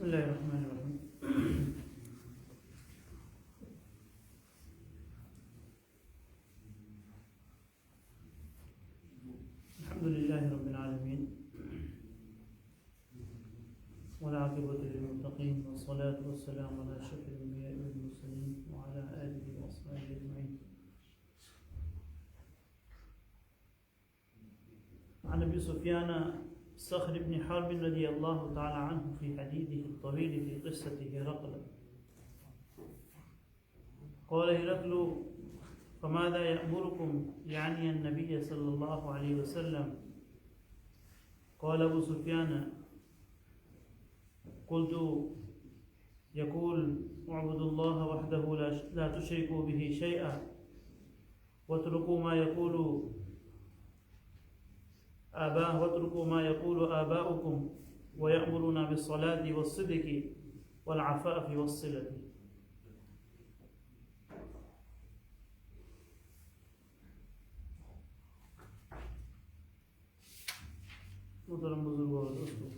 اللہ الرحمن الرحیم الحمد للہ رب العالمین والعاقبۃ للمتقین والصلاة والسلام علی اشرف الانبیاء والمرسلین وعلی آلہ واصحابہ اجمعین. عن ابی سفیان صخر بن حرب رضی اللہ تعالی عنہ فی حدیثه الطویل فی قصة ہرقل قال هرقل فماذا يأمركم يعني النبي صلى الله عليه وسلم. قال ابو سفیان قلت يقول اعبدوا الله وحده لا تشركوا به شيئا واتركوا ما يقول آباؤكم ويأمرون بالصلاة والصدق والعفاف والصلة. محترم بزرگوں اور دوستوں،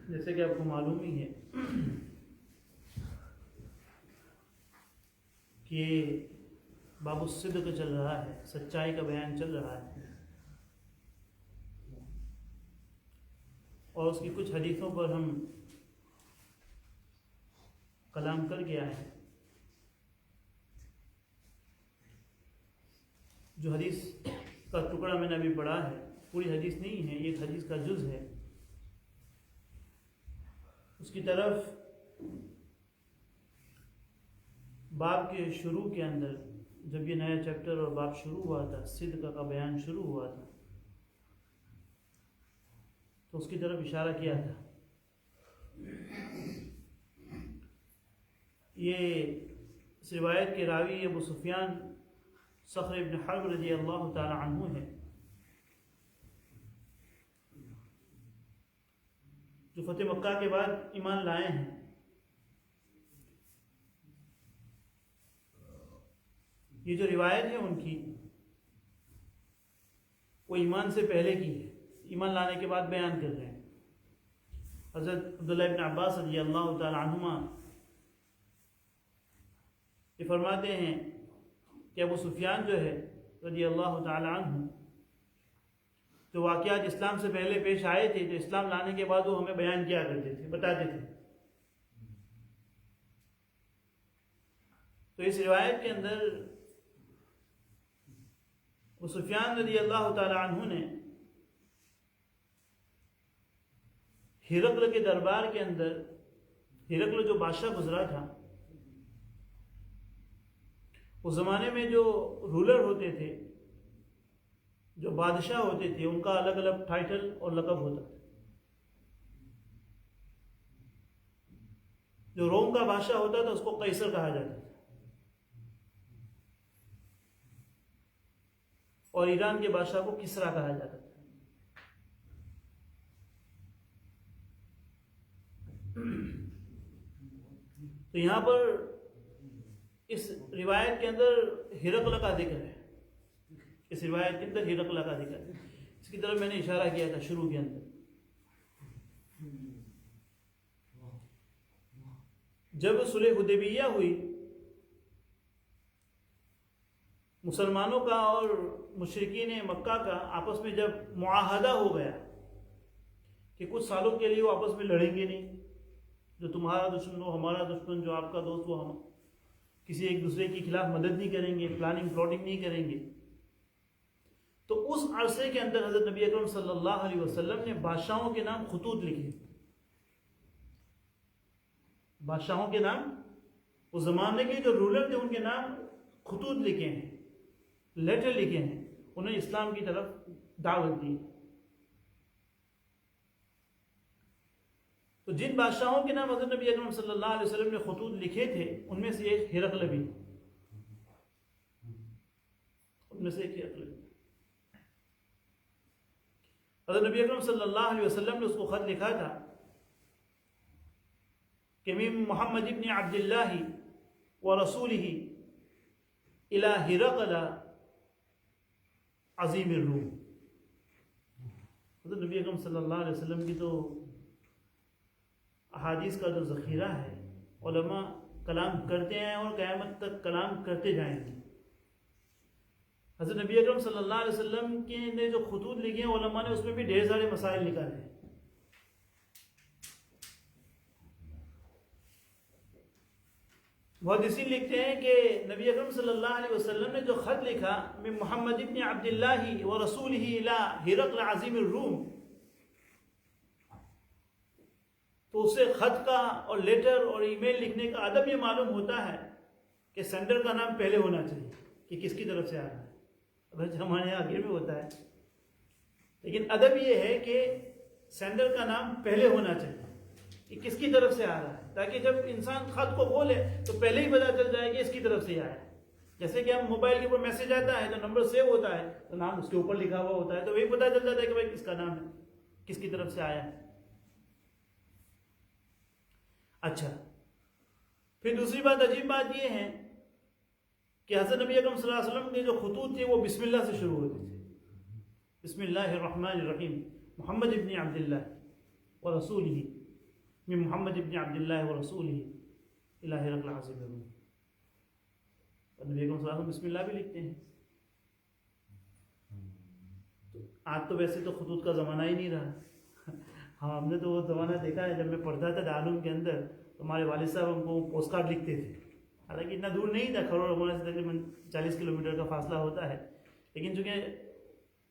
جیسے کہ آپ کو معلوم ہی ہے کہ باب الصدق چل رہا ہے، سچائی کا بیان چل رہا ہے، اور اس کی کچھ حدیثوں پر ہم کلام کر کے آئے ہیں. جو حدیث کا ٹکڑا میں نے ابھی پڑھا ہے پوری حدیث نہیں ہے، یہ حدیث کا جز ہے. اس کی طرف باب کے شروع کے اندر جب یہ نیا چیپٹر اور باب شروع ہوا تھا، صدق کا بیان شروع ہوا تھا، تو اس کی طرف اشارہ کیا تھا. یہ اس روایت کے راوی ابو سفیان صخر ابن حرب رضی اللہ تعالی عنہ ہے، جو فتح مکہ کے بعد ایمان لائے ہیں. یہ جو روایت ہے ان کی، وہ ایمان سے پہلے کی ہے، ایمان لانے کے بعد بیان کر رہے ہیں. حضرت عبداللہ ابن عباس رضی اللہ تعالی عنہما یہ فرماتے ہیں کہ ابو سفیان جو ہے رضی اللہ تعالی عنہ، جو واقعات اسلام سے پہلے پیش آئے تھے تو اسلام لانے کے بعد وہ ہمیں بیان کیا کرتے تھے، بتاتے تھے. تو اس روایت کے اندر ابو سفیان رضی اللہ تعالی عنہ نے ہرقل کے دربار کے اندر، ہرقل جو بادشاہ گزرا تھا، اس زمانے میں جو رولر ہوتے تھے، جو بادشاہ ہوتے تھے، ان کا الگ الگ ٹائٹل اور لقب ہوتا تھا. جو روم کا بادشاہ ہوتا تھا اس کو قیصر کہا جاتا تھا، اور ایران کے بادشاہ کو کسریٰ کہا جاتا تھا. تو یہاں پر اس روایت کے اندر ہرقل کا ذکر ہے، اس روایت کے اندر ہرقل کا ذکر ہے. اس کی طرف میں نے اشارہ کیا تھا شروع کے اندر. جب صلح حدیبیہ ہوئی، مسلمانوں کا اور مشرکین مکہ کا آپس میں جب معاہدہ ہو گیا کہ کچھ سالوں کے لیے وہ آپس میں لڑیں گے نہیں، جو تمہارا دشمن وہ ہمارا دشمن، جو آپ کا دوست وہ ہم، کسی ایک دوسرے کے خلاف مدد نہیں کریں گے، پلاننگ پلاٹنگ نہیں کریں گے. تو اس عرصے کے اندر حضرت نبی اکرم صلی اللہ علیہ وسلم نے بادشاہوں کے نام خطوط لکھے. بادشاہوں کے نام، اس زمانے کے جو رولر تھے ان کے نام خطوط لکھے ہیں، لیٹر لکھے ہیں، انہیں اسلام کی طرف دعوت دی. تو جن بادشاہوں کے نام حضرت نبی اکرم صلی اللہ علیہ وسلم نے خطوط لکھے تھے ان میں سے ایک ہرقل بھی، ان میں سے ایک ہرقل بھی. حضرت نبی اکرم صلی اللہ علیہ وسلم نے اس کو خط لکھا تھا کہ من محمد ابن عبد اللہ ورسولہ الی ہرقل عظیم الروم. حضرت نبی اکرم صلی اللہ علیہ وسلم کی تو احادیث کا جو ذخیرہ ہے، علماء کلام کرتے ہیں اور قیامت تک کلام کرتے جائیں گے۔ حضرت نبی اکرم صلی اللہ علیہ وسلم کے نے جو خطوط لکھے ہیں علماء نے، اس میں بھی ڈھیر سارے مسائل نکالے ہیں۔ محدثین لکھتے ہیں کہ نبی اکرم صلی اللہ علیہ وسلم نے جو خط لکھا من محمد ابن عبداللہ ورسولہ الی ہرقل عظیم الروم، تو اسے خط کا اور لیٹر اور ای میل لکھنے کا ادب یہ معلوم ہوتا ہے کہ سینڈر کا نام پہلے ہونا چاہیے کہ کس کی طرف سے آ رہا ہے۔ اگرچہ ہمارے یہاں آخر میں ہوتا ہے، لیکن ادب یہ ہے کہ سینڈر کا نام پہلے ہونا چاہیے کہ کس کی طرف سے آ رہا ہے، تاکہ جب انسان خط کو کھولے تو پہلے ہی پتہ چل جائے کہ اس کی طرف سے ہی آیا ہے۔ جیسے کہ ہم موبائل کے اوپر میسج آتا ہے تو نمبر سیو ہوتا ہے تو نام اس کے اوپر لکھا ہوا ہوتا ہے، تو وہی پتہ چل جاتا ہے کہ بھائی کس کا نام ہے، کس کی طرف سے آیا ہے۔ اچھا، پھر دوسری بات، عجیب بات یہ ہے کہ حضرت نبی اکرم صلی اللہ علیہ وسلم کے جو خطوط تھے وہ بسم اللہ سے شروع ہوتے تھے۔ بسم اللہ الرحمن الرحیم، محمد ابن عبداللہ ورسولہ، من محمد ابن عبداللہ ورسولہ الی ہرقل عظیم الروم۔ اور نبی اکرم صلی اللہ علیہ وسلم بسم اللہ بھی لکھتے ہیں۔ آج تو ویسے تو خطوط کا زمانہ ہی نہیں رہا۔ ہاں، ہم نے تو وہ زمانہ دیکھا ہے جب میں پڑھتا تھا دارالعلوم کے اندر، تو ہمارے والد صاحب ہم کو پوسٹ کارڈ لکھتے تھے۔ حالانکہ اتنا دور نہیں تھا، کھروڑ ہونے سے تقریباً 40 کلومیٹر کا فاصلہ ہوتا ہے، لیکن چونکہ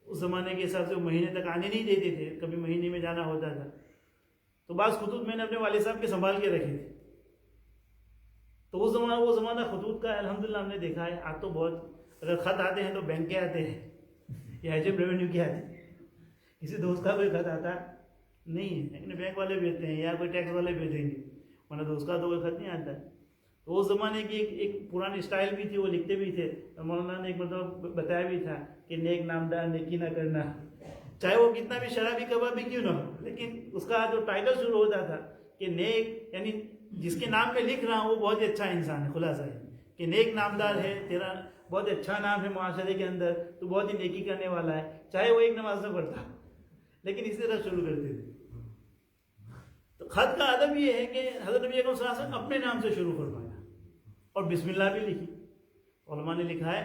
اس زمانے کے حساب سے وہ مہینے تک آنے نہیں دیتے تھے، کبھی مہینے میں جانا ہوتا تھا، تو بعض خطوط میں نے اپنے والد صاحب کے سنبھال کے رکھے تھے۔ تو وہ زمانہ خطوط کا الحمدللہ ہم نے دیکھا ہے۔ آج تو بہت، اگر خط آتے ہیں تو بینک کے آتے ہیں یا ایچ ایم ریونیو کے آتے ہیں، کسی دوست کا کوئی خط آتا نہیں ہے، لیکن بینک والے بھیجتے ہیں یا کوئی ٹیکس والے بھیجیں گے، ورنہ دوست کا تو کوئی خط نہیں آتا ہے۔ تو اس زمانے کی ایک پرانی اسٹائل بھی تھی، وہ لکھتے بھی تھے۔ مولانا نے ایک مرتبہ بتایا بھی تھا کہ نیک نامدار نیکی نہ کرنا، چاہے وہ کتنا بھی شرابی کبابی کیوں نہ ہو، لیکن اس کا جو ٹائٹل شروع ہوتا تھا کہ نیک، یعنی جس کے نام میں لکھ رہا ہوں وہ بہت ہی اچھا انسان ہے، خلاصہ ہے کہ نیک نامدار ہے، تیرا بہت اچھا نام ہے معاشرے کے اندر، تو بہت ہی نیکی کرنے والا ہے، چاہے وہ ایک نماز نہ پڑھتا، لیکن اسی طرح شروع کرتے تھے۔ تو خط کا ادب یہ ہے کہ حضرت نبی اکرم صلی اللہ علیہ وسلم اپنے نام سے شروع فرمایا اور بسم اللہ بھی لکھی۔ علماء نے لکھا ہے،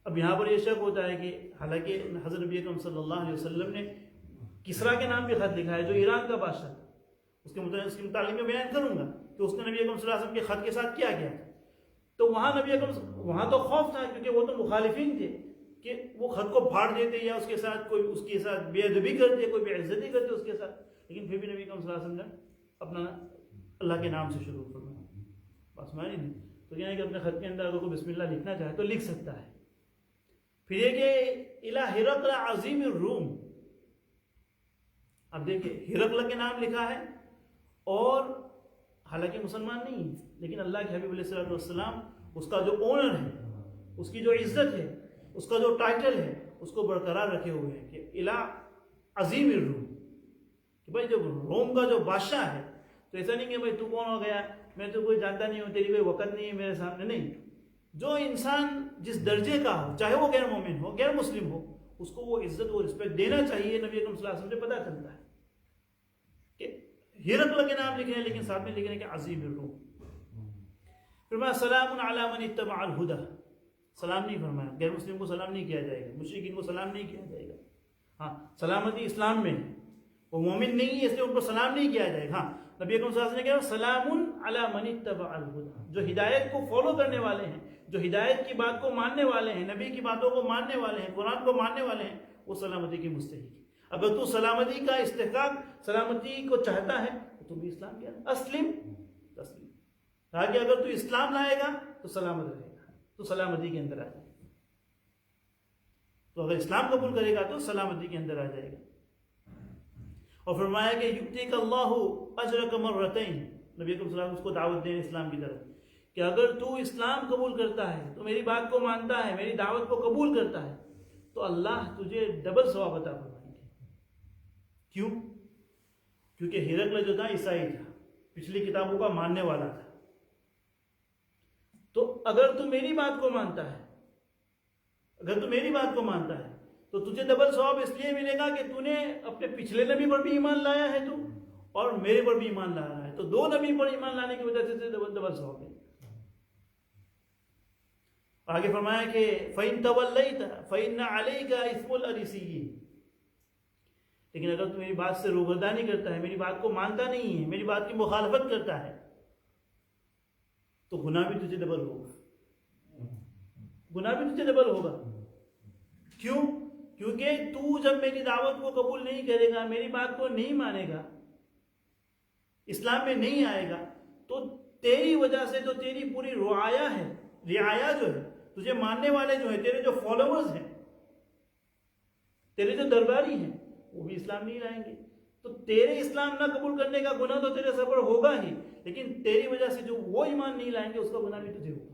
اب یہاں پر یہ شک ہوتا ہے کہ حالانکہ حضرت نبی اکرم صلی اللہ علیہ وسلم نے کسریٰ کے نام پہ خط لکھا ہے جو ایران کا بادشاہ تھا، اس کے متعلق میں بیان کروں گا کہ اس نے نبی اکرم صلی اللہ علیہ وسلم کے خط کے ساتھ کیا گیا تھا۔ تو وہاں نبی اکرم، وہاں تو خوف تھا کیونکہ وہ تو مخالفین تھے کہ وہ خط کو پھاڑ دیتے یا اس کے ساتھ کوئی اس کے ساتھ بے ادبی کرتے، کوئی بے عزتی کرتے اس کے ساتھ، لیکن پھر بھی نبی اکرم صلی اللہ علیہ وسلم نے اپنا اللہ کے نام سے شروع کرنا، بس مانی نہیں۔ تو یہ ہے کہ اپنے خط کے اندر اگر کوئی بسم اللہ لکھنا چاہے تو لکھ سکتا ہے۔ پھر یہ کہ الی ہرقل عظیم الروم، اب دیکھیں ہرقل کے نام لکھا ہے، اور حالانکہ مسلمان نہیں ہے، لیکن اللہ کے حبیب علیہ السلام اس کا جو اونر ہے، اس کی جو عزت ہے، اس کا جو ٹائٹل ہے، اس کو برقرار رکھے ہوئے ہیں کہ الی عظیم الروم، کہ بھائی جب روم کا جو بادشاہ ہے تو ایسا نہیں کہ بھائی تو کون ہو گیا، میں تو کوئی جانتا نہیں ہوں، تیری کوئی وقت نہیں ہے میرے سامنے، نہیں۔ جو انسان جس درجے کا ہو، چاہے وہ غیر مومن ہو، غیر مسلم ہو، اس کو وہ عزت و رسپیکٹ دینا چاہیے۔ نبی اکرم صلی اللہ علیہ وسلم سے پتہ چلتا ہے کہ ہرقل کے نام لکھ رہے ہیں لیکن ساتھ میں لکھ رہے ہیں کہ عظیم الروم۔ فرمایا سلام علی من اتبع الہدی، سلام نہیں فرمایا، غیر مسلم کو سلام نہیں کیا جائے گا، مشرکین کو سلام نہیں کیا جائے گا۔ ہاں، سلامتی اسلام میں ہے، وہ مومن نہیں ہے اس لیے ان کو سلام نہیں کیا جائے گا۔ ہاں، نبی اکرم صلی اللہ علیہ وسلم نے کہا سلام علی من اتبع الہدی، جو ہدایت کو فالو کرنے والے ہیں، جو ہدایت کی بات کو ماننے والے ہیں، نبی کی باتوں کو ماننے والے ہیں، قرآن کو ماننے والے ہیں، وہ سلامتی کی مستحق ہے۔ اگر تو سلامتی کا استحقاق، سلامتی کو چاہتا ہے تو تم بھی اسلام کے اندر اسلم تسلیم، تاکہ اگر تو اسلام لائے گا تو سلامت رہے گا، تو سلامتی کے اندر آ جائے گا، تو اگر اسلام قبول کرے گا تو سلامتی کے اندر آ جائے گا۔ اور فرمایا کہ یؤتیک اللہ اجرک مرتین، نبی اکرم صلی اللہ علیہ وسلم اس کو دعوت دیں اسلام کی طرف کہ اگر تو اسلام قبول کرتا ہے، تو میری بات کو مانتا ہے، میری دعوت کو قبول کرتا ہے، تو اللہ تجھے ڈبل ثواب عطا فرمائیں گے۔ کیوں؟ کیونکہ ہرقل جو تھا عیسائی تھا، پچھلی کتابوں کا ماننے والا تھا، تو اگر تو میری بات کو مانتا ہے، اگر تو میری بات کو مانتا ہے تو تجھے ڈبل ثواب اس لیے ملے گا کہ تو نے اپنے پچھلے نبی پر بھی ایمان لایا ہے تو، اور میرے پر بھی ایمان لا رہا ہے ہے تو 2 نبی پر ایمان لانے کی وجہ سے ڈبل ثواب ہے. آگے فرمایا کہ فَإِن تَوَلَّيْتَ فَإِنَّ عَلَيْكَ إِثْمُ الْأَرِسِيِّينَ. لیکن اگر تو میری بات سے روگردانی کرتا ہے, میری بات کو مانتا نہیں ہے, میری بات کی مخالفت کرتا ہے, تو گناہ بھی تجھے ڈبل ہوگا. گناہ بھی تجھے ڈبل ہوگا. کیوں؟ کیونکہ تو جب میری دعوت کو قبول نہیں کرے گا, میری بات کو نہیں مانے گا, اسلام میں نہیں آئے گا, تو تیری وجہ سے جو تیری پوری رعایا جو ہے, تجھے ماننے والے جو ہیں, تیرے جو فالوورز ہیں, تیرے جو درباری ہیں, وہ بھی اسلام نہیں لائیں گے. تو تیرے اسلام نہ قبول کرنے کا گناہ تو تیرے سر پر ہوگا ہی, لیکن تیری وجہ سے جو وہ ایمان نہیں لائیں گے اس کا گناہ بھی تجھے ہوگا.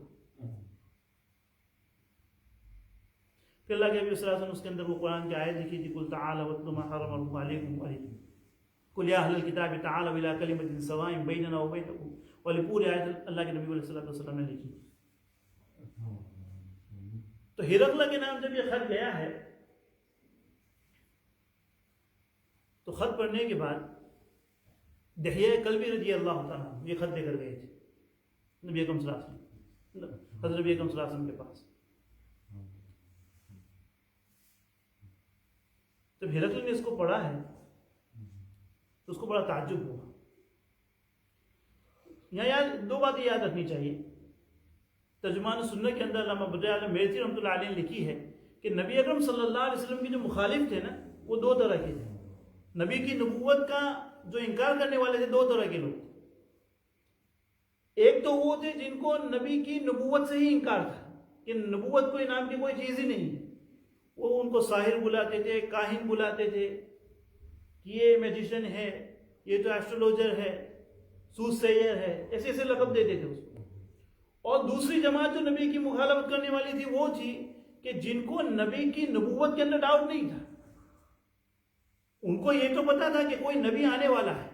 پھر اللہ کے نبی صلی اللہ علیہ وسلم اس کے اندر وہ قرآن کی آیت لکھی تھی, قُلْ تَعَالَوْا وَاتْلُوا مَا حَرَّمَ اللَّهُ عَلَيْكُمْ قُلْ يَا أَهْلَ الْكِتَابِ تَعَالَوْا إِلَىٰ كَلِمَةٍ سَوَاءٍ بَيْنَنَا وَبَيْنَكُمْ. اور یہ پوری آیت اللہ کے نبی صلی اللہ علیہ وسلم نے لکھی. تو ہرقل کے نام جب یہ خط گیا ہے, تو خط پڑھنے کے بعد دحیہ کلبی رضی اللہ تعالیٰ یہ خط دے کر گئے تھے نبی اکرم صلی اللہ علیہ وسلم, حضرت نبی اکرم صلی اللہ علیہ وسلم کے پاس. جب ہرقل نے اس کو پڑھا ہے تو اس کو بڑا تعجب ہوا. یہاں 2 باتیں یاد رکھنی چاہیے. ترجمان سنت کے اندر علامہ بدر عالم میرسی رحمۃ اللہ علیہ نے لکھی ہے کہ نبی اکرم صلی اللہ علیہ وسلم کے جو مخالف تھے نا, وہ 2 طرح کے تھے. نبی کی نبوت کا جو انکار کرنے والے تھے 2 طرح کے لوگ. ایک تو وہ تھے جن کو نبی کی نبوت سے ہی انکار تھا کہ نبوت کوئی نام کی کوئی چیز ہی نہیں ہے. وہ ان کو ساحر بلاتے تھے, کاہن بلاتے تھے, کہ یہ میجیشن ہے, یہ تو ایسٹرولوجر ہے, سوز سیئر ہے, ایسے ایسے لقب دیتے تھے اس کو. اور دوسری جماعت جو نبی کی مخالفت کرنے والی تھی وہ تھی کہ جن کو نبی کی نبوت کے اندر ڈاؤٹ نہیں تھا. ان کو یہ تو پتا تھا کہ کوئی نبی آنے والا ہے.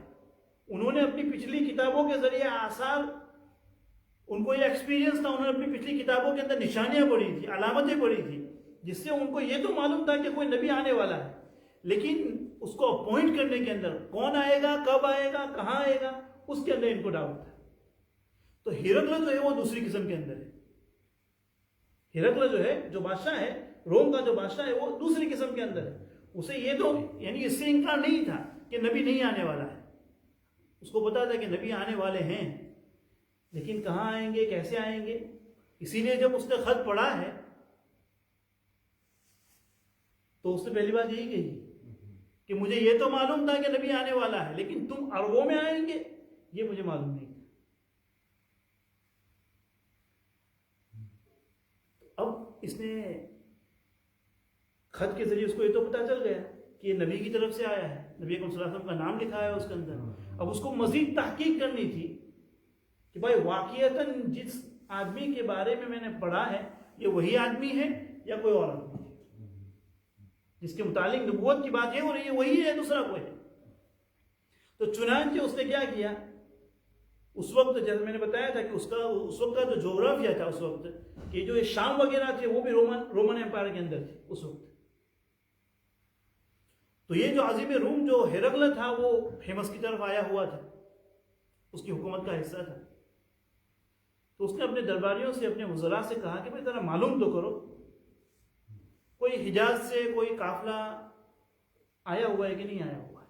انہوں نے اپنی پچھلی کتابوں کے ذریعے آثار, ان کو یہ ایکسپیرینس تھا, انہوں نے اپنی پچھلی کتابوں کے اندر نشانیاں پڑھی تھی, علامتیں پڑھی تھی, جس سے ان کو یہ تو معلوم تھا کہ کوئی نبی آنے والا ہے. لیکن اس کو اپوائنٹ کرنے کے اندر کون آئے گا, کب آئے گا, کہاں آئے گا, اس کے اندر ان کو ڈاؤٹ تھا. تو ہرقل جو ہے وہ دوسری قسم کے اندر ہے. ہرقل جو ہے, جو بادشاہ ہے, روم کا جو بادشاہ ہے, وہ دوسری قسم کے اندر ہے. اسے یہ تو یعنی اس سے انکار نہیں تھا کہ نبی نہیں آنے والا ہے. اس کو پتا تھا کہ نبی آنے والے ہیں, لیکن کہاں آئیں گے, کیسے آئیں گے. اسی لیے جب اس نے خط پڑھا ہے تو اس نے پہلی بات یہی کہی کہ مجھے یہ تو معلوم تھا کہ نبی آنے والا ہے, لیکن تم اربوں میں آئیں گے یہ مجھے معلوم نہیں تھا. اب اس نے خط کے ذریعے اس کو یہ تو پتا چل گیا کہ یہ نبی کی طرف سے آیا ہے, نبی اکرم صلی اللہ علیہ وسلم کا نام لکھا ہے اس کے اندر. اب اس کو مزید تحقیق کرنی تھی کہ بھائی واقعتاً جس آدمی کے بارے میں نے پڑھا ہے یہ وہی آدمی ہے یا کوئی اور آدمی ہے, جس کے متعلق نبوت کی بات یہ ہو رہی ہے وہی ہے, دوسرا کوئی ہے. تو چنانچہ اس نے کیا کیا, اس وقت جیسے میں نے بتایا تھا کہ اس وقت کا جو جغرافیہ تھا اس وقت, کہ جو یہ شام وغیرہ تھے وہ بھی رومن امپائر کے اندر تھے اس وقت. تو یہ جو عظیم روم جو ہرقل تھا وہ فیمس کی طرف آیا ہوا تھا, اس کی حکومت کا حصہ تھا. تو اس نے اپنے درباریوں سے, اپنے وزراء سے کہا کہ بھائی ذرا معلوم تو کرو کوئی حجاز سے کوئی قافلہ آیا ہوا ہے کہ نہیں آیا ہوا ہے,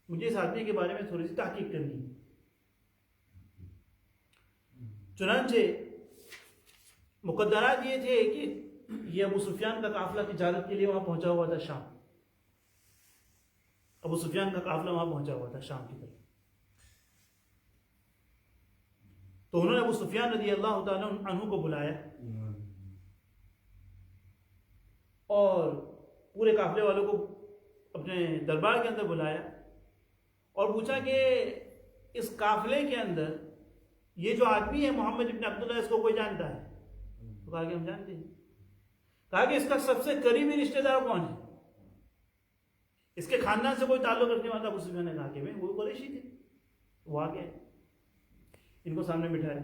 مجھے اس آدمی کے بارے میں تھوڑی سی تحقیق کرنی ہے. چنانچہ مقدرات یہ تھے کہ یہ ابو سفیان کا قافلہ تجارت کے لیے وہاں پہنچا ہوا تھا شام. ابو سفیان کا قافلہ وہاں پہنچا ہوا تھا شام کی طرف. تو انہوں نے ابو سفیان رضی اللہ تعالیٰ عنہ کو بلایا اور پورے قافلے والوں کو اپنے دربار کے اندر بلایا اور پوچھا کہ اس قافلے کے اندر یہ جو آدمی ہے محمد ابن عبداللہ, اس کو کوئی جانتا ہے؟ تو کہا کہ ہم جانتے ہیں. کہا کہ اس کا سب سے قریبی رشتہ دار کون ہے, اس کے خاندان سے کوئی تعلق رکھنے والا؟ ابو سفیان نے کہا کہ وہ قریشی تھے. وہ آ گئے, ان کو سامنے بٹھایا,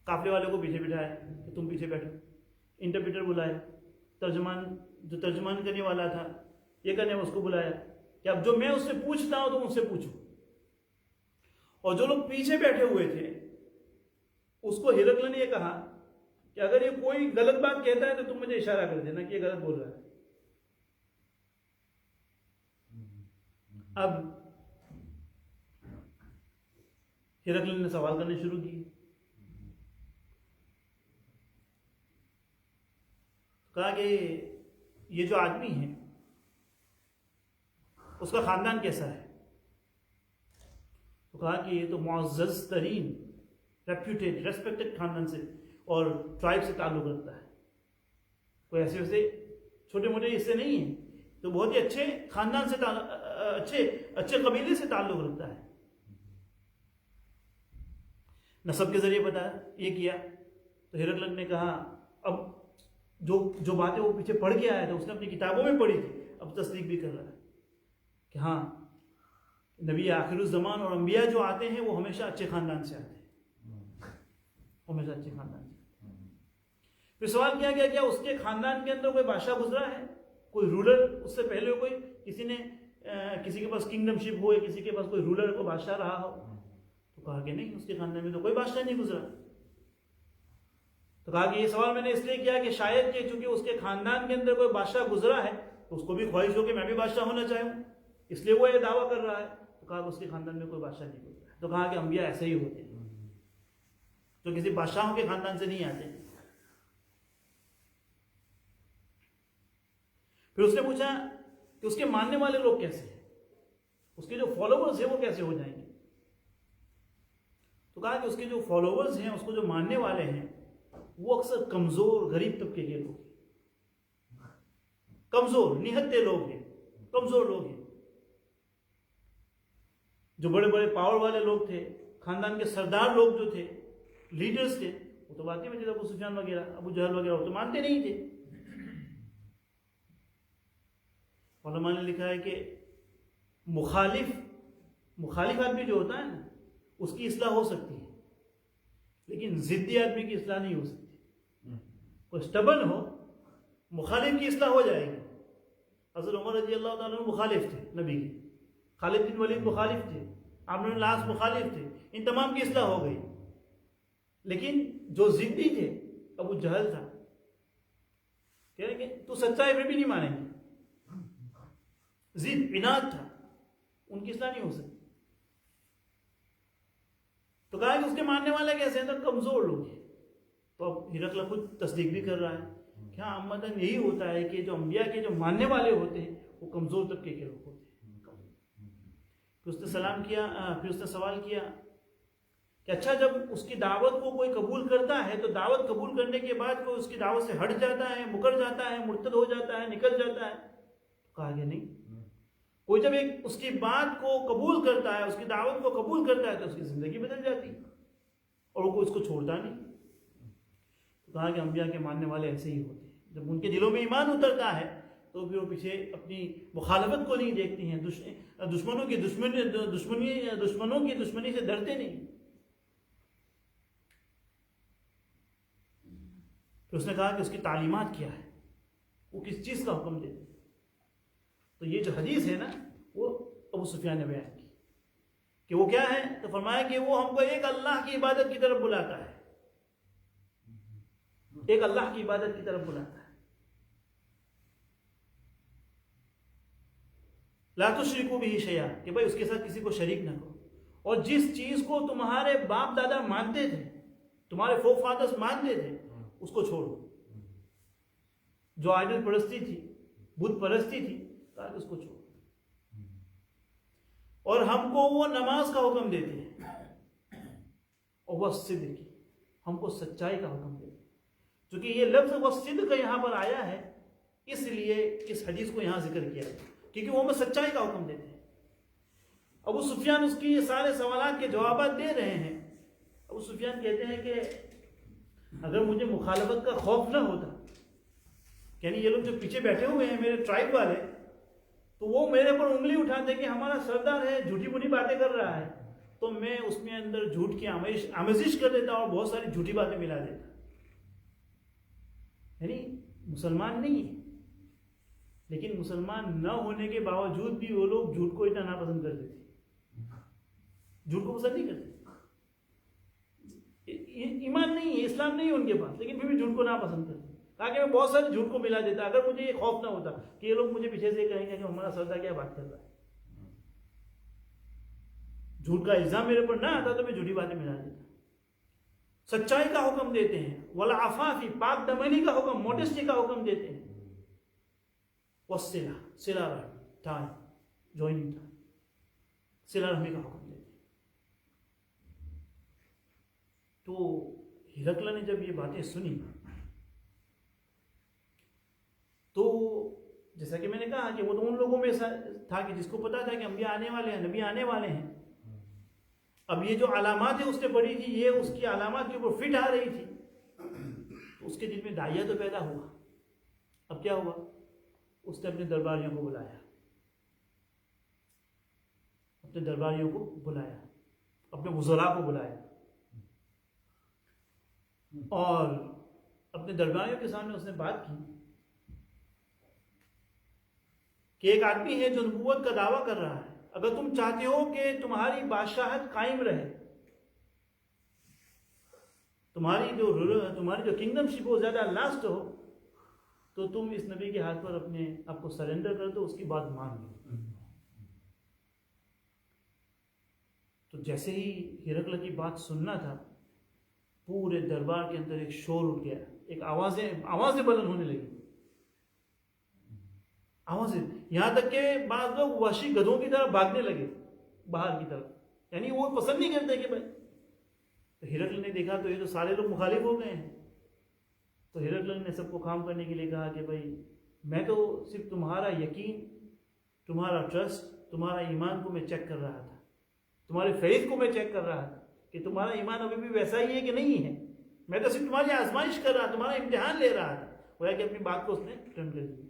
قافلے والوں کو پیچھے بٹھایا کہ تم پیچھے بیٹھو. انٹرپریٹر بلایا, جو ترجمان کرنے والا تھا یہ کرنے اس کو بلایا کہ اب جو میں اس سے پوچھتا ہوں تم اس سے پوچھو. اور جو لوگ پیچھے بیٹھے ہوئے تھے اس کو ہرقل نے یہ کہا کہ اگر یہ کوئی غلط بات کہتا ہے تو تم مجھے اشارہ کر دینا کہ یہ غلط بول رہا ہے. اب ہرقل نے سوال کرنے شروع کیے. کہا کہ یہ جو آدمی ہے اس کا خاندان کیسا ہے؟ تو کہا کہ یہ تو معزز ترین ریپیوٹیڈ ریسپیکٹڈ خاندان سے اور ٹرائب سے تعلق رکھتا ہے. کوئی ایسے ویسے چھوٹے موٹے حصے نہیں ہیں, تو بہت ہی اچھے خاندان سے اچھے قبیلے سے تعلق رکھتا ہے. نسب کے ذریعے بتایا, یہ کیا. تو ہرقل نے کہا اب جو باتیں وہ پیچھے پڑھ کے آیا تھا اس نے اپنی کتابوں میں پڑھی تھی, اب تصدیق بھی کر رہا ہے کہ ہاں نبی آخر الزمان اور انبیاء جو آتے ہیں وہ ہمیشہ اچھے خاندان سے آتے ہیں, ہمیشہ اچھے خاندان سے. پھر سوال کیا گیا کیا اس کے خاندان کے اندر کوئی بادشاہ گزرا ہے, کوئی رولر اس سے پہلے کوئی کسی کے پاس کنگڈم شپ ہو یا کسی کے پاس کوئی رولر کوئی بادشاہ رہا ہو؟ تو کہا کہ نہیں, اس کے خاندان میں تو کوئی بادشاہ نہیں گزرا. تو کہا کہ یہ سوال میں نے اس لیے کیا کہ شاید کہ چونکہ اس کے خاندان کے اندر کوئی بادشاہ گزرا ہے تو اس کو بھی خواہش ہو کہ میں بھی بادشاہ ہونا چاہوں, اس لیے وہ یہ دعویٰ کر رہا ہے. تو کہا کہ اس کے خاندان میں کوئی بادشاہ نہیں گزرا. تو کہا کہ انبیاء ایسے ہی ہوتے ہیں جو کسی بادشاہوں کے خاندان سے نہیں آتے. پھر اس نے پوچھا کہ اس کے ماننے والے لوگ کیسے ہیں, اس کے جو فالوورز ہیں وہ کیسے ہو جائیں گے؟ تو کہا کہ اس کے جو فالوورز ہیں, اس کو جو ماننے والے ہیں, وہ اکثر کمزور غریب طبقے کے لوگ ہیں, کمزور نہتے لوگ ہیں, کمزور لوگ ہیں. جو بڑے بڑے پاور والے لوگ تھے, خاندان کے سردار لوگ جو تھے, لیڈرز تھے, وہ تو باقی میں ابو سفیان وغیرہ, ابو جہل وغیرہ, وہ تو مانتے نہیں تھے. علماء نے لکھا ہے کہ مخالف آدمی جو ہوتا ہے نا اس کی اصلاح ہو سکتی ہے, لیکن ضدی آدمی کی اصلاح نہیں ہو سکتی. کوئی اسٹبن ہو, مخالف کی اصلاح ہو جائے گی. حضرت عمر رضی اللہ تعالیٰ عنہ مخالف تھے نبی کے, خالد بن ولید مخالف تھے, عمرو بن العاص مخالف تھے, ان تمام کی اصلاح ہو گئی. لیکن جو ضدی تھے, ابو جہل تھا, کہہ رہے کہ تو سچا ہے پھر بھی نہیں مانیں گے, ضد عناد تھا, ان کی اصلاح نہیں ہو سکتی. تو کہا کہ اس کے ماننے والے کیسے ہیں؟ تو کمزور لوگ ہیں. تو اب ہرقل خود تصدیق بھی کر رہا ہے کہ ہاں عمدن یہی ہوتا ہے کہ جو انبیاء کے جو ماننے والے ہوتے ہیں وہ کمزور طبقے کے لوگ ہوتے ہیں. پھر اس نے سلام کیا, پھر اس نے سوال کیا کہ اچھا جب اس کی دعوت کو کوئی قبول کرتا ہے تو دعوت قبول کرنے کے بعد کوئی اس کی دعوت سے ہٹ جاتا ہے, مکر جاتا ہے, مرتد ہو جاتا ہے, نکل جاتا ہے؟ تو کہا کہ نہیں, کوئی جب ایک اس کی بات کو قبول کرتا ہے, اس کی دعوت کو قبول کرتا ہے تو اس کی زندگی بدل جاتی ہے اور وہ کوئی اس کو چھوڑتا نہیں. تو کہا کہ انبیاء کے ماننے والے ایسے ہی ہوتے ہیں, جب ان کے دلوں میں ایمان اترتا ہے تو پھر وہ پیچھے اپنی مخالفت کو نہیں دیکھتی ہیں, دشمنوں کی دشمنی سے ڈرتے نہیں. پھر اس نے کہا کہ اس کی تعلیمات کیا ہے, وہ کس چیز کا حکم دیتے ہیں. تو یہ جو حدیث ہے نا وہ ابو سفیان نے بیان کی کہ وہ کیا ہے, تو فرمایا کہ وہ ہم کو ایک اللہ کی عبادت کی طرف بلاتا ہے, ایک اللہ کی عبادت کی طرف بلاتا ہے. لا تشرکوا به شیئا, کہ بھائی اس کے ساتھ کسی کو شریک نہ کرو, اور جس چیز کو تمہارے باپ دادا مانتے تھے, تمہارے فور فادرز مانتے تھے, اس کو چھوڑو. جو آئیڈل پرستی تھی, بت پرستی تھی, اس کو چھوڑو. اور ہم کو وہ نماز کا حکم دیتے ہیں, اور وہ صدق, ہم کو سچائی کا حکم دیتے ہیں. چونکہ یہ لفظ وہ صدق یہاں پر آیا ہے اس لیے اس حدیث کو یہاں ذکر کیا ہے, کیونکہ وہ ہمیں سچائی کا حکم دیتے ہیں. ابو سفیان اس کی یہ سارے سوالات کے جوابات دے رہے ہیں. ابو سفیان کہتے ہیں کہ اگر مجھے مخالفت کا خوف نہ ہوتا, یعنی یہ لوگ جو پیچھے بیٹھے ہوئے ہیں میرے ٹرائب والے, تو وہ میرے پر انگلی اٹھاتے کہ ہمارا سردار ہے جھوٹی موٹی باتیں کر رہا ہے, تو میں اس میں اندر جھوٹ کی آمیزش کر دیتا اور بہت ساری جھوٹی باتیں ملا دیتا. یعنی مسلمان نہیں ہے, لیکن مسلمان نہ ہونے کے باوجود بھی وہ لوگ جھوٹ کو اتنا ناپسند کرتے تھے. جھوٹ کو پسند نہیں کرتے، ایمان نہیں ہے، اسلام نہیں ہے ان کے پاس، لیکن پھر بھی جھوٹ کو نہ پسند کرتے. تاکہ میں بہت سارے جھوٹ کو ملا دیتا اگر مجھے یہ خوف نہ ہوتا کہ یہ لوگ مجھے پیچھے سے کہیں گے کہ ہمارا سردار کیا بات کر رہا ہے. جھوٹ کا الزام میرے پر نہ آتا تو میں جھوٹی باتیں ملا دیتا. سچائی کا حکم دیتے ہیں، والعفاف، پاک دمنی کا حکم، موڈسٹی کا حکم دیتے ہیں. والصلہ، صلہ رحم، ٹائی، جوائننگ ٹائی، صلہ رحمی کا حکم دیتے ہیں. تو ہرقل نے جب یہ باتیں سنی تو جیسا کہ میں نے کہا کہ وہ تو ان لوگوں میں تھا کہ جس کو پتا تھا کہ انبیاء آنے والے ہیں، نبی آنے والے ہیں. اب یہ جو علامات اس نے پڑھی تھی یہ اس کی علامات کے اوپر فٹ آ رہی تھی، تو اس کے دل میں داعیہ تو پیدا ہوا. اب کیا ہوا؟ اس نے اپنے درباریوں کو بلایا، اپنے درباریوں کو بلایا، اپنے وزراء کو بلایا، اور اپنے درباریوں کے سامنے اس نے بات کی کہ ایک آدمی ہے جو نبوت کا دعویٰ کر رہا ہے. اگر تم چاہتے ہو کہ تمہاری بادشاہت قائم رہے، تمہاری جو کنگڈم شپ ہو زیادہ لاسٹ ہو، تو تم اس نبی کے ہاتھ پر اپنے آپ کو سرنڈر کر دو، اس کی بات مان لو. تو جیسے ہی ہرقل کی بات سننا تھا، پورے دربار کے اندر ایک شور اٹھ گیا، ایک آوازیں بلند ہونے لگی، آوازیں، یہاں تک کہ بعض لوگ وحشی گدھوں کی طرف بھاگنے لگے باہر کی طرف. یعنی وہ پسند نہیں کرتے کہ بھائی. تو ہرقل نے دیکھا تو یہ تو سارے لوگ مخالف ہو گئے ہیں. تو ہرقل نے سب کو کام کرنے کے لیے کہا کہ بھائی میں تو صرف تمہارا یقین، تمہارا ٹرسٹ، تمہارا ایمان کو میں چیک کر رہا تھا، تمہارے فیض کو میں چیک کر رہا تھا کہ تمہارا ایمان ابھی بھی ویسا ہی ہے کہ نہیں ہے. میں تو صرف تمہاری آزمائش کر رہا، تمہارا امتحان لے رہا تھا. وہ کہ اپنی بات کو اس نے ٹرن کر دیا.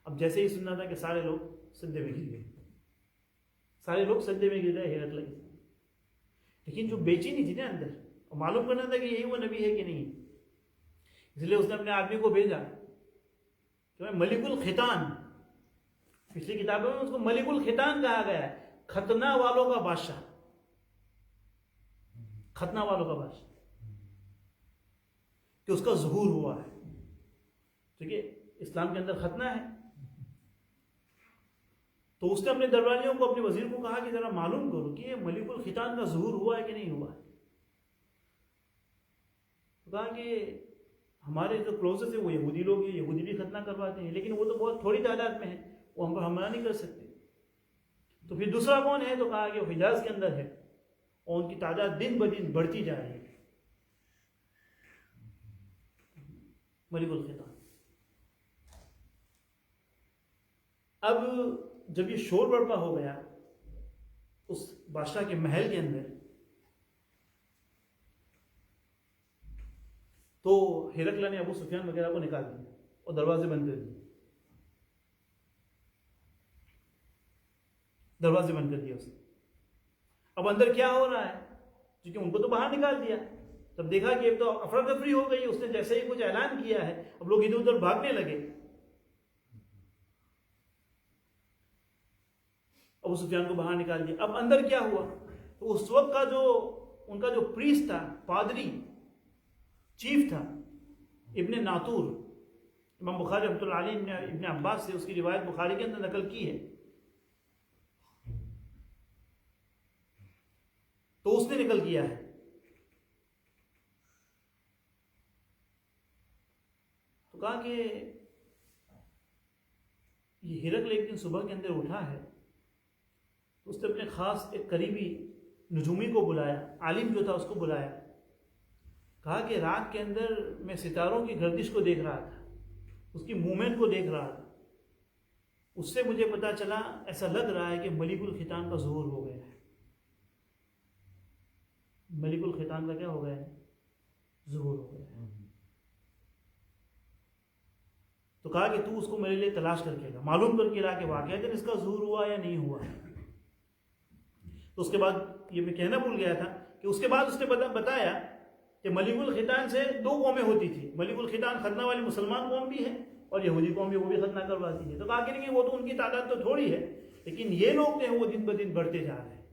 اب جیسے ہی سننا تھا کہ سارے لوگ سجدے میں گر گئے، سارے لوگ سجدے میں گر گئے ہرقل کے. لیکن جو بے چینی تھی نا اندر، معلوم کرنا تھا کہ یہی وہ نبی ہے کہ نہیں، اس لیے اس نے اپنے آدمی کو بھیجا کہ ملک الختان، پچھلی کتابوں میں اس کو ملک الختان کہا گیا ہے، ختنہ والوں کا بادشاہ، ختنہ والوں کا بادشاہ، کہ اس کا ظہور ہوا ہے. ٹھیک ہے، اسلام کے اندر ختنہ ہے. تو اس نے اپنے درباریوں کو، اپنے وزیر کو کہا کہ ذرا معلوم کرو کہ یہ ملک الختان کا ظہور ہوا ہے کہ نہیں ہوا ہے. تو کہا کہ ہمارے جو کلوزز ہیں وہ یہودی لوگ ہیں، یہودی بھی ختنہ کرواتے ہیں، لیکن وہ تو بہت تھوڑی تعداد میں ہیں، وہ ہم پر حملہ نہیں کر سکتے. تو پھر دوسرا کون ہے؟ تو کہا کہ وہ حجاز کے اندر ہے اور ان کی تعداد دن بدن بڑھتی جا رہی ہے. ملک الختان. اب جب یہ شور برپا ہو گیا اس بادشاہ کے محل کے اندر، تو ہرقل نے ابو سفیان وغیرہ کو نکال دیا اور دروازے بند کر دیے. دروازے بند کر دیا اس نے. اب اندر کیا ہو رہا ہے؟ کیونکہ ان کو تو باہر نکال دیا. تب دیکھا کہ ایک تو افراتفری ہو گئی، اس نے جیسے ہی کچھ اعلان کیا ہے اب لوگ ادھر ادھر بھاگنے لگے. ابو سفیان کو باہر نکال دیا. اب اندر کیا ہوا؟ تو اس وقت کا جو ان کا جو پریسٹ تھا، پادری، چیف تھا، ابن ناطور، امام بخاری رحمۃ اللہ علیہ نے ابن عباس سے اس کی روایت بخاری کے اندر نقل کی ہے. تو اس نے نقل کیا ہے. تو کہا کہ یہ ہرقل ایک دن صبح کے اندر اٹھا ہے تو اس نے اپنے خاص ایک قریبی نجومی کو بلایا، عالم جو تھا اس کو بلایا. کہا کہ رات کے اندر میں ستاروں کی گردش کو دیکھ رہا تھا، اس کی موومنٹ کو دیکھ رہا تھا. اس سے مجھے پتا چلا، ایسا لگ رہا ہے کہ ملک الختان کا ظہور ہو گیا ہے. ملک الختان کا کیا ہو گیا ہے؟ ظہور ہو گیا ہے. تو کہا کہ تو اس کو میرے لیے تلاش کر کے لا، معلوم کر کے لا کہ واقعہ اس کا ظہور ہوا یا نہیں ہوا. تو اس کے بعد یہ میں کہنا بھول گیا تھا کہ اس کے بعد اس نے بتایا کہ ملک الختان سے دو قومیں ہوتی تھی. ملک الختان ختنہ والی مسلمان قوم بھی ہے اور یہودی قوم بھی، وہ بھی ختنہ کرواتی ہے. تو کہا کہ وہ تو ان کی تعداد تو تھوڑی ہے، لیکن یہ لوگ جو ہیں وہ دن بدن بڑھتے جا رہے ہیں.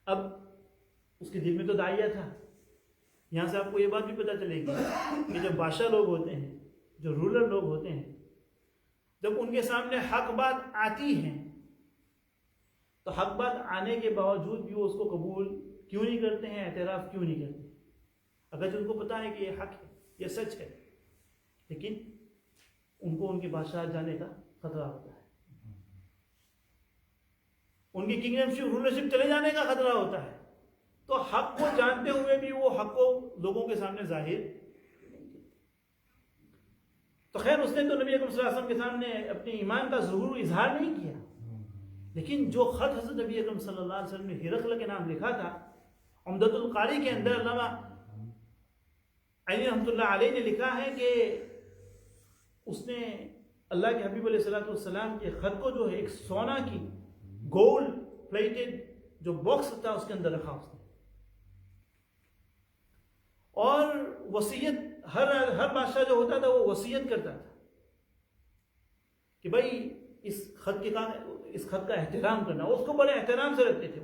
اب اس کے دل میں تو داعیہ تھا. یہاں سے آپ کو یہ بات بھی پتہ چلے گی کہ جب بادشاہ لوگ ہوتے ہیں، جو رولر لوگ ہوتے ہیں، جب ان کے سامنے حق بات آتی ہے تو حق بات آنے کے باوجود بھی وہ اس کو قبول کیوں نہیں کرتے ہیں، اعتراف کیوں نہیں کرتے؟ اگرچہ ان کو پتا ہے کہ یہ حق ہے، یہ سچ ہے، لیکن ان کو ان کی بادشاہ جانے کا خطرہ ہوتا ہے، ان کی کنگڈم شپ رولرشپ چلے جانے کا خطرہ ہوتا ہے. تو حق کو جانتے ہوئے بھی وہ حق کو لوگوں کے سامنے ظاہر. تو خیر اس نے تو نبی اکرم صلی اللہ علیہ وسلم کے سامنے اپنے ایمان کا ظہور اظہار نہیں کیا، لیکن جو خط حضرت نبی اکرم صلی اللہ علیہ وسلم نے ہرقل کے نام لکھا تھا، عمدۃ القاری کے اندر علامہ عینی رحمۃ اللہ علیہ نے لکھا ہے کہ اس نے اللہ کے حبیب علیہ السلام کے خط کو جو ہے ایک سونا کی گولڈ پلیٹڈ جو باکس تھا اس کے اندر رکھا اس نے، اور وصیت ہر بادشاہ جو ہوتا تھا وہ وصیت کرتا تھا کہ بھائی اس خط کا احترام کرنا. اس کو بڑے احترام سے رکھتے تھے.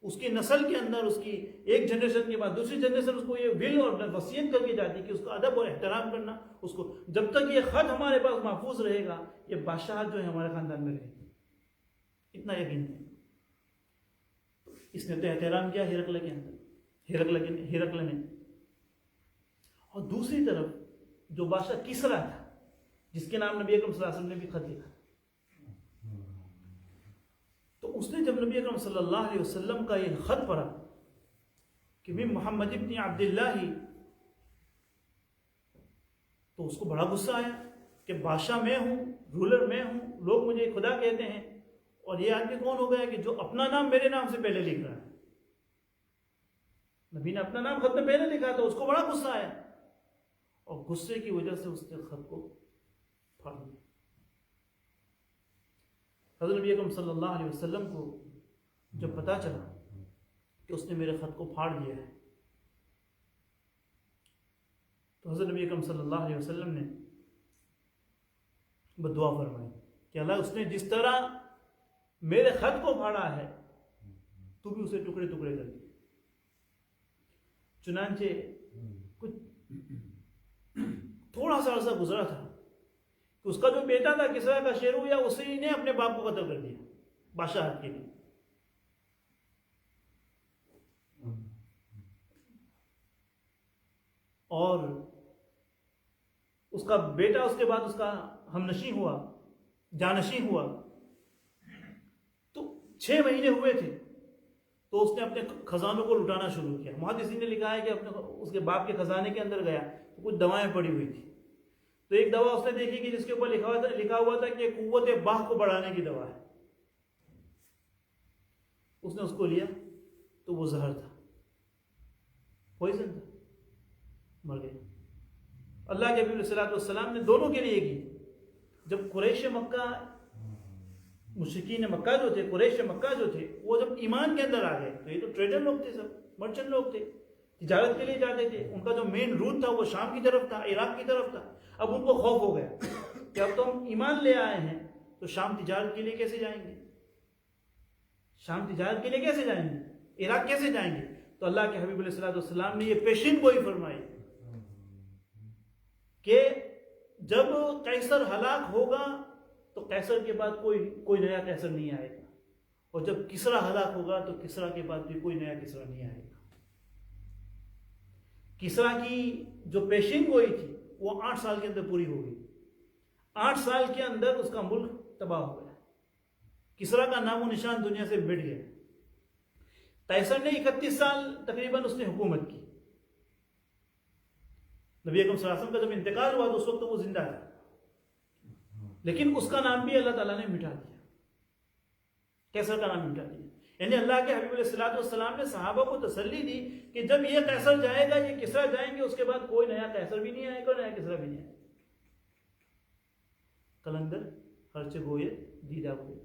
اس کی نسل کے اندر اس کی ایک جنریشن کے بعد دوسری جنریشن اس کو یہ ول اور وصیت کر کے جاتی کہ اس کا ادب اور احترام کرنا. اس کو جب تک یہ خط ہمارے پاس محفوظ رہے گا یہ بادشاہت جو ہے ہمارے خاندان میں رہے گی. اتنا یقین ہے. اس نے تو احترام کیا ہرقل کے اندر، ہرقل نے. اور دوسری طرف جو بادشاہ کسرا تھا جس کے نام نبی اکرم صلی اللہ علیہ وسلم نے بھی خط لکھا، تو اس نے جب نبی اکرم صلی اللہ علیہ وسلم کا یہ خط پڑھا کہ من محمد ابن عبداللہ، تو اس کو بڑا غصہ آیا کہ بادشاہ میں ہوں، رولر میں ہوں، لوگ مجھے خدا کہتے ہیں، اور یہ آدمی کون ہو گیا کہ جو اپنا نام میرے نام سے پہلے لکھ رہا ہے. نبی نے اپنا نام خط میں پہلے لکھا تھا. اس کو بڑا غصہ آیا اور غصے کی وجہ سے اس نے خط کو پھاڑ دیا. حضرت نبی اکرم صلی اللہ علیہ وسلم کو جب پتا چلا کہ اس نے میرے خط کو پھاڑ دیا ہے تو حضرت نبی اکرم صلی اللہ علیہ وسلم نے بدعا فرمائی کہ اللہ اس نے جس طرح میرے خط کو پھاڑا ہے تو بھی اسے ٹکڑے ٹکڑے کر دے. چنانچہ کچھ تھوڑا سا عرصہ گزرا تھا کہ اس کا جو بیٹا تھا کسرا کا شیرو یا اسی نے اپنے باپ کو قتل کر دیا بادشاہت کے لیے. اور اس کا بیٹا اس کے بعد اس کا ہمنشیں ہوا، جانشیں ہوا. تو 6 مہینے ہوئے تھے تو اس نے اپنے خزانوں کو لٹانا شروع کیا. محدثین نے لکھا ہے کہ اس کے باپ کے خزانے کے اندر گیا تو کچھ دوائیں پڑی ہوئی تھی. تو ایک دوا اس نے دیکھی کہ جس کے اوپر لکھا ہوا تھا کہ قوت باہ کو بڑھانے کی دوا ہے. اس نے اس کو لیا تو وہ زہر تھا، پوائزن تھا، مر گیا. اللہ کے حبیب صلی اللہ علیہ وسلم نے دونوں کے لیے کی. جب قریش مکہ، مشرکین مکہ جو تھے، قریش مکہ جو تھے، وہ جب ایمان کے اندر آ گئے تو یہ تو ٹریڈر لوگ تھے، سب مرچنٹ لوگ تھے، تجارت کے لیے جاتے تھے. ان کا جو مین روٹ تھا وہ شام کی طرف تھا، عراق کی طرف تھا. اب ان کو خوف ہو گیا کہ اب تو ہم ایمان لے آئے ہیں تو شام تجارت کے لیے کیسے جائیں گے، شام تجارت کے لیے کیسے جائیں گے، عراق کیسے جائیں گے. تو اللہ کے حبیب علیہ الصلوۃ والسلام نے یہ پیشین گوئی فرمائی کہ جب قیصر ہلاک ہوگا تو قیصر کے بعد کوئی نیا قیصر نہیں آئے گا، اور جب کسرا ہلاک ہوگا تو کسرا کے بعد بھی کوئی نیا کسرا نہیں آئے گا. کسرا کی جو پیشین گوئی تھی وہ 8 سال کے اندر پوری ہو گئی. 8 سال کے اندر اس کا ملک تباہ ہو گیا. کسرا کا نام و نشان دنیا سے مٹ گیا. قیصر نے 31 سال تقریباً اس نے حکومت کی. نبی اکرم صلی اللہ علیہ وسلم کا جب انتقال ہوا تو اس وقت وہ زندہ تھا، لیکن اس کا نام بھی اللہ تعالیٰ نے مٹا دیا، قیصر کا نام مٹا دیا. یعنی اللہ کے حبیب علیہ الصلوۃ والسلام نے صحابہ کو تسلی دی کہ جب یہ قیصر جائے گا، یہ کسرا جائیں گے، اس کے بعد کوئی نیا قیصر بھی نہیں آئے گا، نیا کسرا بھی نہیں آئے گا. کلندر ہرچ گوئے دیدہ ہوئے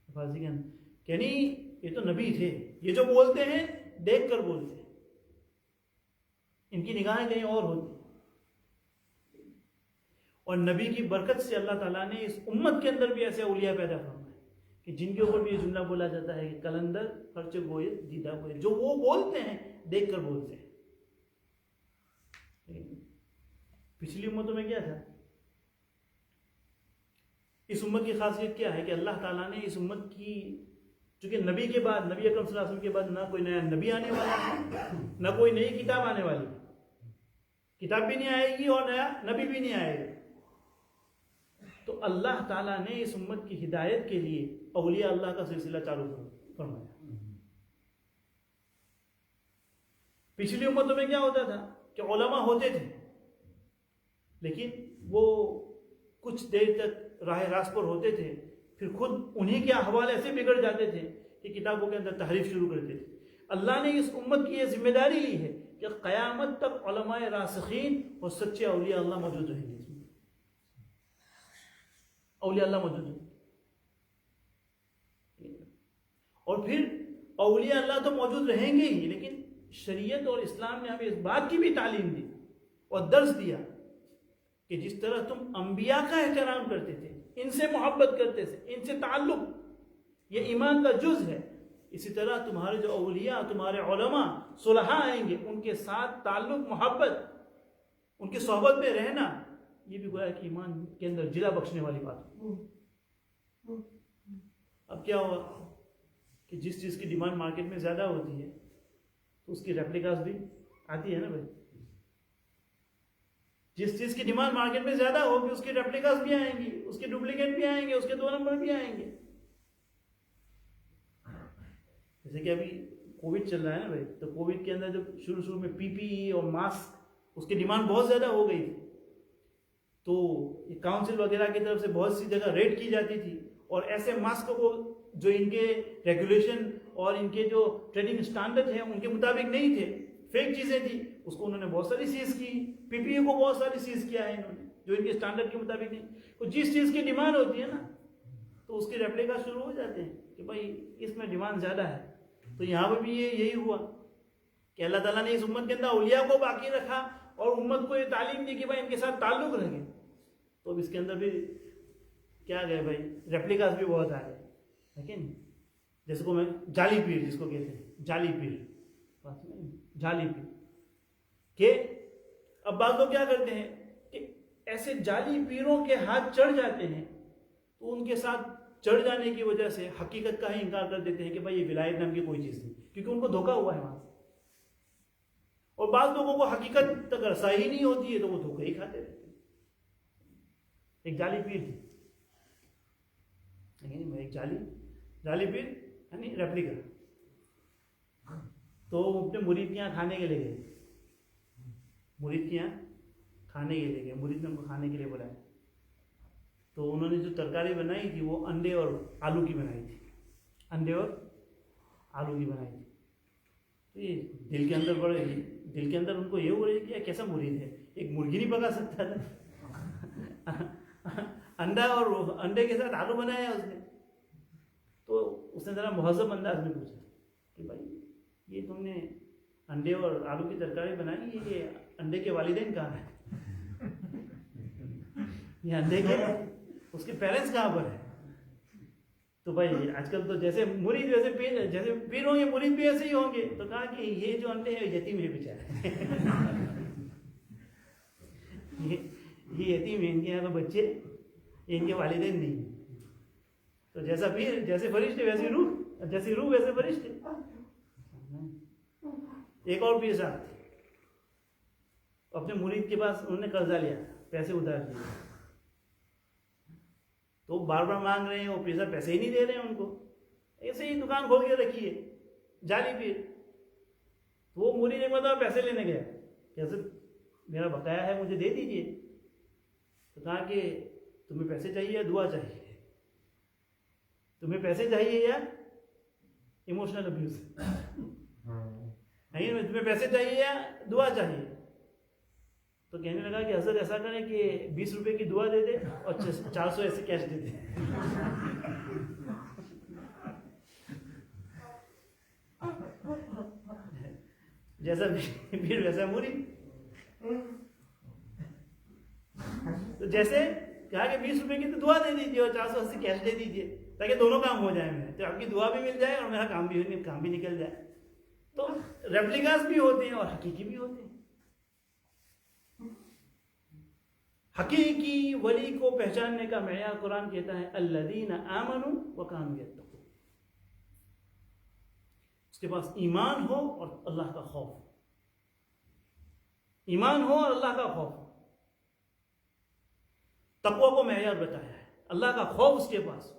حفاظی کے یعنی یہ تو نبی تھے، یہ جو بولتے ہیں دیکھ کر بولتے ہیں، ان کی نگاہیں کہیں اور ہوتی. اور نبی کی برکت سے اللہ تعالیٰ نے اس امت کے اندر بھی ایسے اولیاء پیدا فرمائے کہ جن کے اوپر بھی یہ جملہ بولا جاتا ہے کہ کلندر ہرچ گوئے دیدہ ہوئے، جو وہ بولتے ہیں دیکھ کر بولتے ہیں. پچھلی امتوں میں کیا تھا؟ اس امت کی خاصیت کیا ہے کہ اللہ تعالیٰ نے اس امت کی، چونکہ نبی کے بعد، نبی اکرم صلی اللہ علیہ وسلم کے بعد نہ کوئی نیا نبی آنے والا ہے، نہ کوئی نئی کتاب آنے والی، کتاب بھی نہیں آئے گی اور نیا نبی بھی نہیں آئے گا. تو اللہ تعالیٰ نے اس امت کی ہدایت کے لیے اولیاء اللہ کا سلسلہ چالو فرمایا. پچھلی امتوں میں کیا ہوتا تھا کہ علماء ہوتے تھے لیکن وہ کچھ دیر تک راہ راست پر ہوتے تھے، پھر خود انہی کے احوال ایسے بگڑ جاتے تھے کہ کتابوں کے اندر تحریف شروع کرتے تھے. اللہ نے اس امت کی یہ ذمہ داری لی ہے کہ قیامت تک علماء راسخین اور سچے اولیاء اللہ موجود رہیں گے. اس میں اولیاء اللہ موجود ہیں، اور پھر اولیاء اللہ تو موجود رہیں گے ہی، لیکن شریعت اور اسلام نے ہمیں اس بات کی بھی تعلیم دی اور درس دیا کہ جس طرح تم انبیاء کا احترام کرتے تھے، ان سے محبت کرتے تھے، ان سے تعلق یہ ایمان کا جز ہے، اسی طرح تمہارے جو اولیاء، تمہارے علماء صلحاء آئیں گے، ان کے ساتھ تعلق، محبت، ان کی صحبت میں رہنا، یہ بھی گویا کہ ایمان کے اندر جلا بخشنے والی بات ہے. اب کیا ہوا کہ جس چیز کی ڈیمانڈ مارکیٹ میں زیادہ ہوتی ہے تو اس کی ریپلیکاز بھی آتی ہے نا بھائی. جس چیز کی ڈیمانڈ مارکیٹ میں زیادہ ہوگی اس کی ریپلیکاز بھی آئیں گی، اس کے ڈپلیکیٹ بھی آئیں گے، اس کے 2 نمبر بھی آئیں گے. جیسے کہ ابھی کووڈ چل رہا ہے نا بھائی، تو کووڈ کے اندر جب شروع میں پی پی ای اور ماسک اس کی ڈیمانڈ بہت زیادہ ہو گئی تھی، تو کاؤنسل وغیرہ کی طرف سے بہت سی جگہ ریڈ کی جاتی تھی، اور ایسے ماسک کو جو ان کے ریگولیشن اور ان کے جو ٹریڈنگ اسٹینڈرڈ ہیں ان کے مطابق نہیں تھے، فیک چیزیں تھیں، اس کو انہوں نے بہت ساری سیز کی. پی پی ای کو بہت ساری سیز کیا ہے انہوں نے جو ان کے اسٹینڈرڈ کے مطابق نہیں. تو جس چیز کی ڈیمانڈ ہوتی ہے نا تو اس کی ریپلیکا شروع ہو جاتے ہیں کہ بھائی اس میں ڈیمانڈ زیادہ ہے. تو یہاں پہ بھی یہی ہوا کہ اللہ تعالیٰ نے اس امت کے اندر اولیاء کو باقی رکھا اور امت کو یہ تعلیم دی کہ بھائی ان کے ساتھ تعلق رکھیں. تو اب اس کے اندر بھی کیا گئے بھائی، ریپلیکاز بھی بہت آ گئے. لیکن جیسے کو میں جعلی پیر جس کو کہتے ہیں، جعلی پیر کہ اب بعض لوگ کیا کرتے ہیں کہ ایسے جعلی پیروں کے ہاتھ چڑھ جاتے ہیں تو ان کے ساتھ چڑھ جانے کی وجہ سے حقیقت کا ہی انکار کر دیتے ہیں کہ بھائی یہ ولایت نام کی کوئی چیز نہیں، کیونکہ ان کو دھوکا ہوا ہے وہاں سے. اور بعض لوگوں کو حقیقت تک رسائی نہیں ہوتی ہے تو وہ دھوکے ہی کھاتے رہتے ہیں. ایک جعلی پیر تھی، ایک جعلی پیر یعنی ریپلیکا. تو اپنے مرید کے یہاں کھانے کے لیے گئے، مرید نے ان کو کھانے کے لیے بلایا. تو انہوں نے جو ترکاری بنائی تھی وہ انڈے اور آلو کی بنائی تھی. تو یہ دل کے اندر ان کو یہ ہو رہی کہ کیسا مرید ہے، ایک مرغی نہیں پکا سکتا تھا، انڈا اور انڈے کے ساتھ آلو بنایا اس نے. تو اس نے ذرا مہذب انداز میں پوچھا کہ بھائی یہ تم نے انڈے اور آلو کی ترکاری بنائی ہے، یہ انڈے کے والدین کہاں ہیں؟ یہ انڈے کے اس کے پیرنٹس کہاں پر ہیں؟ تو بھائی آج کل تو جیسے مرید ویسے پیر، جیسے پیر ہوں گے مرید بھی ایسے ہی ہوں گے. تو کہا کہ یہ جو انڈے ہیں یتیم ہے بیچارے، یہ یتیم ہے، ان کے یہاں تو بچے، ان کے والدین نہیں. تو جیسا پیر جیسے فرشتے ویسی روح، جیسی روح ویسے فرشتے. ایک اور پیر صاحب تھے، اپنے مرید کے پاس انہوں نے قرضہ لیا، پیسے ادھار دیے. تو بار بار مانگ رہے ہیں، وہ پیر صاحب پیسے ہی نہیں دے رہے ہیں ان کو، ایسے ہی دکان کھول کے رکھی ہے جعلی پیر. تو وہ مرید ایک مرتبہ پیسے لینے گیا، کیسے میرا بقایا ہے مجھے دے دیجیے. تو کہا کہ تمہیں پیسے چاہیے یا دعا چاہیے؟ تمہیں پیسے چاہیے یا ایموشنل ابیوز؟ نہیں، تمہیں پیسے چاہیے یا دعا چاہیے؟ تو کہنے لگا کہ حضرت ایسا کریں کہ 20 روپے کی دعا دے دے اور 400 ایسے کیش دے دے. جیسا پھر ویسا مرید. تو جیسے کہا کہ 20 روپے کی تو دعا دے دیجیے اور 480 کیش دے دیجیے. تاکہ دونوں کام ہو جائیں میرے، تو آپ کی دعا بھی مل جائے اور میرا کام بھی نکل جائے. تو ریپلیکاز بھی ہوتے ہیں اور حقیقی بھی ہوتے ہیں. حقیقی ولی کو پہچاننے کا معیار قرآن کہتا ہے الذین آمنوا وکانوا یتقون. اس کے پاس ایمان ہو اور اللہ کا خوف. ایمان ہو اور اللہ کا خوف. تقوی کو معیار بتایا ہے اللہ کا خوف اس کے پاس.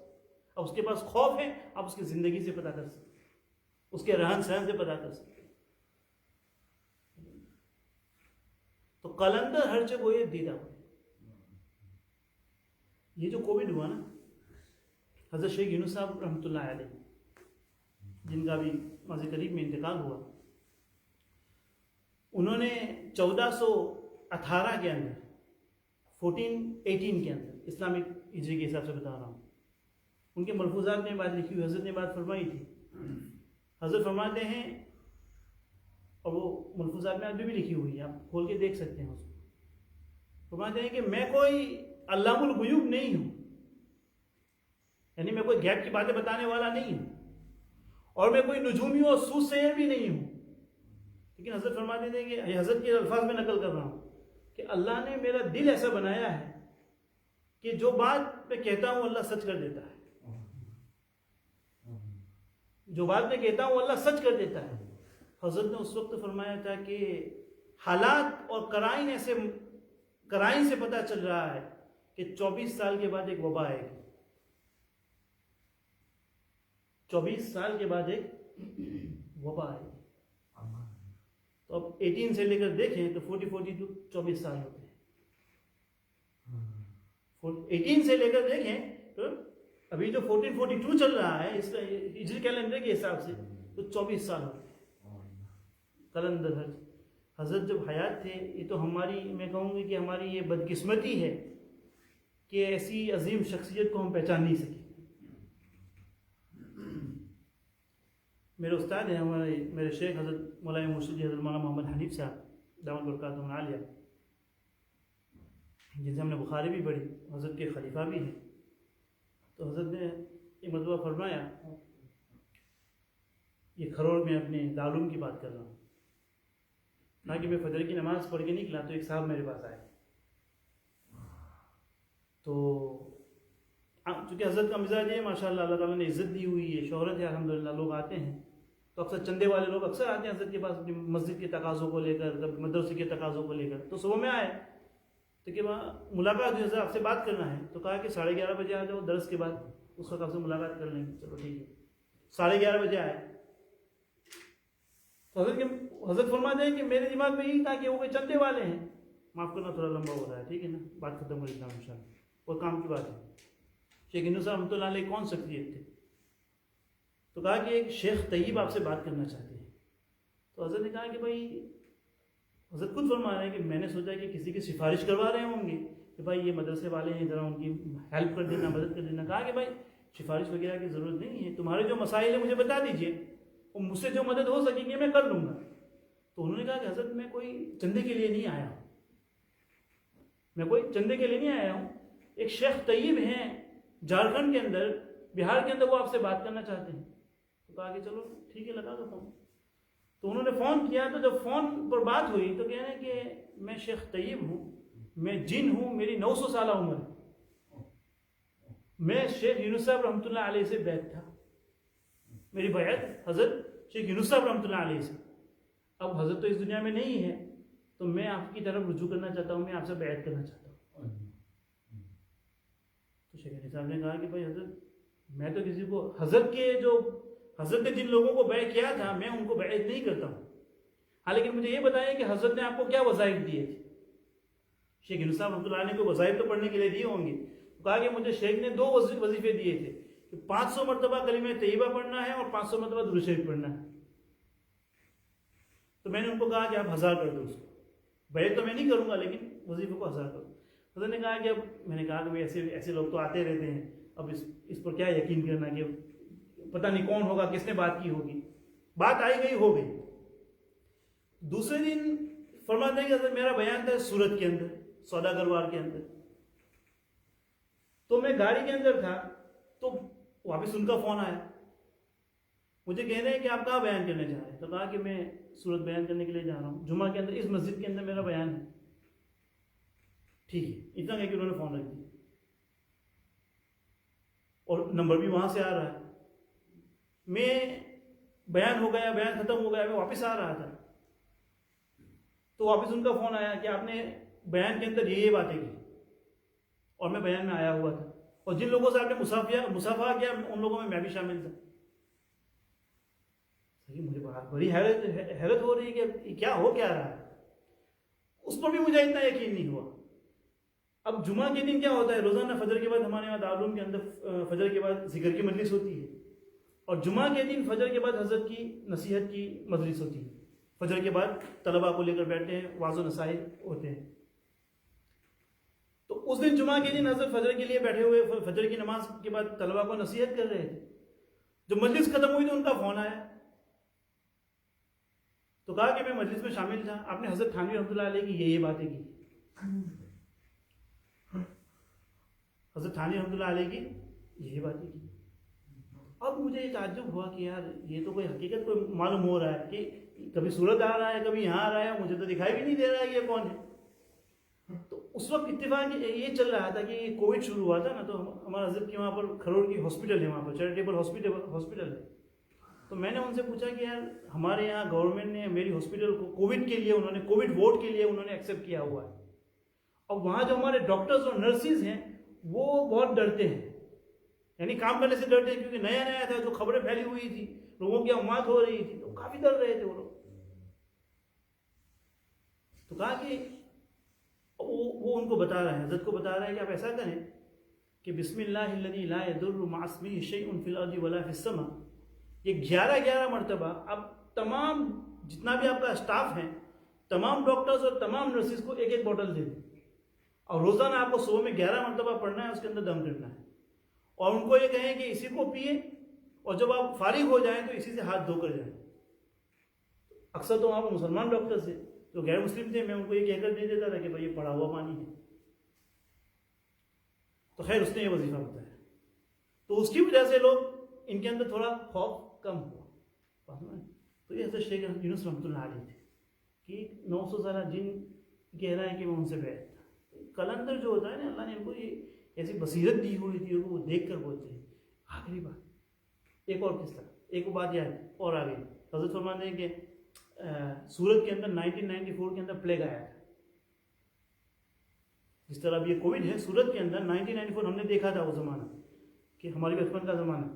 اب اس کے پاس خوف ہے، آپ اس کی زندگی سے پتہ کر سکتے، اس کے رہن سہن سے پتہ کر سکتے. تو قلندر ہر جگہ یہ دیدہ ہوئے. یہ جو کووڈ ہوا نا، حضرت شیخ یونس صاحب رحمۃ اللہ علیہ جن کا بھی ماضی قریب میں انتقال ہوا، انہوں نے 1418 کے اندر 1418 کے اندر اسلامک ہجری کے حساب سے بتا رہا ہوں، ان کے ملفوظات میں بات لکھی ہوئی، حضرت نے بات فرمائی تھی. حضرت فرماتے ہیں، اور وہ ملفوظات میں ابھی بھی لکھی ہوئی ہے، آپ کھول کے دیکھ سکتے ہیں اس کو. فرماتے ہیں کہ میں کوئی علام الغیوب نہیں ہوں، یعنی میں کوئی غیب کی باتیں بتانے والا نہیں ہوں، اور میں کوئی نجومی اور سوسیر بھی نہیں ہوں. لیکن حضرت فرماتے تھے کہ حضرت کے الفاظ میں نقل کر رہا ہوں کہ اللہ نے میرا دل ایسا بنایا ہے کہ جو بات میں کہتا ہوں اللہ سچ کر دیتا ہے. جو بات میں کہتا ہوں اللہ سچ کر دیتا ہے. حضرت نے اس وقت فرمایا تھا کہ حالات اور قرائن سے پتہ چل رہا ہے کہ 24 سال کے بعد ایک وبا آئے گی. 24 سال کے بعد ایک وبا آئے گی. تو اب 18 سے لے کر دیکھیں تو 42 24 سال ہوتے ہیں. 18 سے لے کر دیکھیں تو ابھی جو 1442 چل رہا ہے اس ہجری کیلنڈر کے حساب سے تو 24 سال ہوتے ہیں کلندر حج. حضرت جب حیات تھے، یہ تو ہماری، میں کہوں گی کہ ہماری یہ بدقسمتی ہے کہ ایسی عظیم شخصیت کو ہم پہچان نہیں سکے. میرے استاد ہیں میرے شیخ حضرت مولانا مرشد حضرت مولانا محمد حنیف صاحب دامت برکاتہم العالیہ، جن سے ہم نے بخاری بھی پڑھی، حضرت کے خلیفہ بھی ہیں. تو حضرت نے ایک مرتبہ فرمایا، یہ کھروڑ میں اپنے دارالعلوم کی بات کر رہا ہوں، کہا کہ میں فجر کی نماز پڑھ کے نکلا تو ایک صاحب میرے پاس آئے. تو چونکہ حضرت کا مزاج ہے ماشاء اللہ، اللہ تعالیٰ نے عزت دی ہوئی ہے، شہرت ہے الحمدللہ، لوگ آتے ہیں تو اکثر چندے والے لوگ اکثر آتے ہیں حضرت کے پاس اپنی مسجد کے تقاضوں کو لے کر، مدرسے کے تقاضوں کو لے کر. تو صبح میں آئے تو کہ ملاقات ہوئی، حضرت آپ سے بات کرنا ہے. تو کہا کہ 11:30 بجے آ جاؤ درس کے بعد، اس وقت آپ سے ملاقات کر لیں گے. چلو ٹھیک ہے. 11:30 بجے آئے تو حضرت فرماتے ہیں کہ میرے دماغ میں یہی تھا کہ وہ کوئی چندے والے ہیں. معاف کرنا تھوڑا لمبا ہو رہا ہے، ٹھیک ہے نا، بات ختم ہو جائے ان شاء اللہ، اور کام کی بات ہے. شیخ یونس صاحب رحمۃ اللہ علیہ کون شخصیت تھے؟ تو کہا کہ ایک شیخ طیب آپ سے بات کرنا چاہتے ہیں. تو حضرت نے کہا کہ بھائی، حضرت خود فرما رہے ہیں کہ میں نے سوچا کہ کسی کی سفارش کروا رہے ہوں گے کہ بھائی یہ مدرسے والے ہیں، ذرا ان کی ہیلپ کر دینا، مدد کر دینا. کہا کہ بھائی سفارش وغیرہ کی ضرورت نہیں ہے، تمہارے جو مسائل ہیں مجھے بتا دیجئے، اور مجھ سے جو مدد ہو سکیں گے میں کر لوں گا. تو انہوں نے کہا کہ حضرت میں کوئی چندے کے لیے نہیں آیا ہوں، میں کوئی چندے کے لیے نہیں آیا ہوں. ایک شیخ طیب ہیں جھارکھنڈ کے اندر، بہار کے اندر، وہ آپ سے بات کرنا چاہتے ہیں. تو کہا کہ چلو ٹھیک ہے، لگا دو فون. تو انہوں نے فون کیا، تو جب فون پر بات ہوئی تو کہہ رہے ہیں کہ میں شیخ طیب ہوں، میں جن ہوں، میری 900 سالہ عمر ہے، میں شیخ یونس صاحب رحمۃ اللہ علیہ سے بیعت تھا، میری بیعت حضرت شیخ یونس صاحب رحمۃ اللہ علیہ سے. اب حضرت تو اس دنیا میں نہیں ہے، تو میں آپ کی طرف رجوع کرنا چاہتا ہوں، میں آپ سے بیعت کرنا چاہتا ہوں. تو شیخ یونس صاحب نے کہا کہ بھائی حضرت، میں تو کسی کو، حضرت نے جن لوگوں کو بیعت کیا تھا میں ان کو بیعت نہیں کرتا ہوں. ہاں لیکن مجھے یہ بتائیں کہ حضرت نے آپ کو کیا وظائف دیے تھے؟ شیخ یونس صاحب رحمۃ اللہ علیہ کو وظائف تو پڑھنے کے لیے دیے ہوں گے. کہا کہ مجھے شیخ نے 2 وظیفے دیے تھے کہ 500 مرتبہ کلمہ طیبہ پڑھنا ہے اور 500 مرتبہ درود شریف پڑھنا ہے. تو میں نے ان کو کہا کہ آپ 1000 کر دو اس کو. بیعت تو میں نہیں کروں گا لیکن وظیفے کو 1000 کر دو. حضرت نے کہا کہ اب میں نے کہا کہ ایسے لوگ تو آتے رہتے ہیں، اب اس پر کیا یقین کرنا کہ پتہ نہیں کون ہوگا، کس نے بات کی ہوگی. بات آئی گئی، ہو گئی. دوسرے دن فرماتے ہیں کہ حضرت میرا بیان تھا سورت کے اندر، سوداگر وار کے اندر. تو میں گاڑی کے اندر تھا، تو واپس ان کا فون آیا, مجھے کہہ رہے ہیں کہ آپ کہاں بیان کرنے جا رہے ہیں؟ تو کہا کہ میں سورت بیان کرنے کے لیے جا رہا ہوں جمعہ کے اندر, اس مسجد کے اندر میرا بیان ہے. ٹھیک ہے, اتنا کہہ کے انہوں نے فون رکھ دیا, اور نمبر بھی وہاں سے آ رہا ہے. میں بیان ہو گیا, بیان ختم ہو گیا, میں واپس آ رہا تھا تو واپس ان کا فون آیا کہ آپ نے بیان کے اندر یہ باتیں کی, اور میں بیان میں آیا ہوا تھا, اور جن لوگوں سے آپ نے مصافحہ کیا ان لوگوں میں بھی شامل تھا. مجھے بڑی حیرت ہو رہی ہے کہ کیا ہو کیا رہا ہے. اس پر بھی مجھے اتنا یقین نہیں ہوا. اب جمعہ کے دن کیا ہوتا ہے, روزانہ فجر کے بعد ہمارے یہاں دارالعلوم کے اندر فجر کے بعد ذکر کی مجلس ہوتی ہے, اور جمعہ کے دن فجر کے بعد حضرت کی نصیحت کی مجلس ہوتی ہے. فجر کے بعد طلباء کو لے کر بیٹھتے ہیں, واعظ و نصائح ہوتے ہیں. تو اس دن جمعہ کے دن حضرت فجر کے لیے بیٹھے ہوئے, فجر کی نماز کے بعد طلباء کو نصیحت کر رہے تھے. جب مجلس ختم ہوئی تو ان کا فون آیا, تو کہا کہ میں مجلس میں شامل تھا, آپ نے حضرت تھانوی رحمۃ اللہ علیہ کی یہ باتیں کی. حضرت تھانوی رحمۃ اللہ علیہ کی یہ باتیں کی. اب مجھے یہ تعجب ہوا کہ یار یہ تو کوئی حقیقت کوئی معلوم ہو رہا ہے کہ کبھی صورت آ رہا ہے, کبھی یہاں آ رہا ہے, مجھے تو دکھائی بھی نہیں دے رہا ہے یہ کون ہے. تو اس وقت اتفاق یہ چل رہا تھا کہ کووڈ شروع ہوا تھا نا, تو ہمارا حضرت کے وہاں پر کھروڑ کی ہاسپٹل ہے, وہاں پر چیریٹیبل ہاسپٹل ہے. تو میں نے ان سے پوچھا کہ یار ہمارے یہاں گورنمنٹ نے میری ہاسپٹل کو کووڈ کے لیے, انہوں نے کووڈ وارڈ کے لیے انہوں نے ایکسیپٹ کیا ہوا ہے, اور وہاں جو ہمارے ڈاکٹرز اور نرسز ہیں وہ بہت ڈرتے ہیں, یعنی کام کرنے سے ڈرتے ہیں, کیونکہ نیا نیا تھا, جو خبریں پھیلی ہوئی تھی, لوگوں کی اموات ہو رہی تھی, تو کافی ڈر رہے تھے وہ لوگ. تو کہا کہ وہ ان کو بتا رہے ہیں, حضرت کو بتا رہے ہیں کہ آپ ایسا کریں کہ بسم اللہ الذی لا یضر مع اسمہ شیء فی الارض ولا فی السماء, یہ 11 مرتبہ اب تمام جتنا بھی آپ کا اسٹاف ہے, تمام ڈاکٹرز اور تمام نرسز کو ایک بوٹل دے دیں, اور روزانہ آپ کو صبح میں 11 مرتبہ پڑھنا ہے, اس کے اندر دم کرنا ہے, اور ان کو یہ کہیں کہ اسی کو پیئے, اور جب آپ فارغ ہو جائیں تو اسی سے ہاتھ دھو کر جائیں. اکثر تو وہاں پر مسلمان ڈاکٹرز تھے, جو غیر مسلم تھے, میں ان کو یہ کہہ کر دے دیتا تھا کہ بھائی یہ پڑھا ہوا پانی ہے. تو خیر اس نے یہ وظیفہ بتایا, تو اس کی وجہ سے لوگ ان کے اندر تھوڑا خوف کم ہوا. تو یہ حضرت شیخ یونس رحمۃ اللہ علیہ تھے کہ 900 سالہ جن کہہ رہا ہے کہ میں ان سے بیٹھ تھا. کلندر جو ہوتا ہے نا, اللہ نے ان کو یہ ایسی بصیرت دی ہوئی تھی, وہ دیکھ کر بولتے ہیں. آخری بات, ایک اور قصہ, ایک بات یاد اور آ گئی. حضرت فرماتے ہیں کہ سورت کے اندر 1994 کے اندر پلیگ آیا تھا. جس طرح اب یہ کووڈ ہے, سورت کے اندر 1994 ہم نے دیکھا تھا وہ زمانہ, کہ ہماری بچپن کا زمانہ,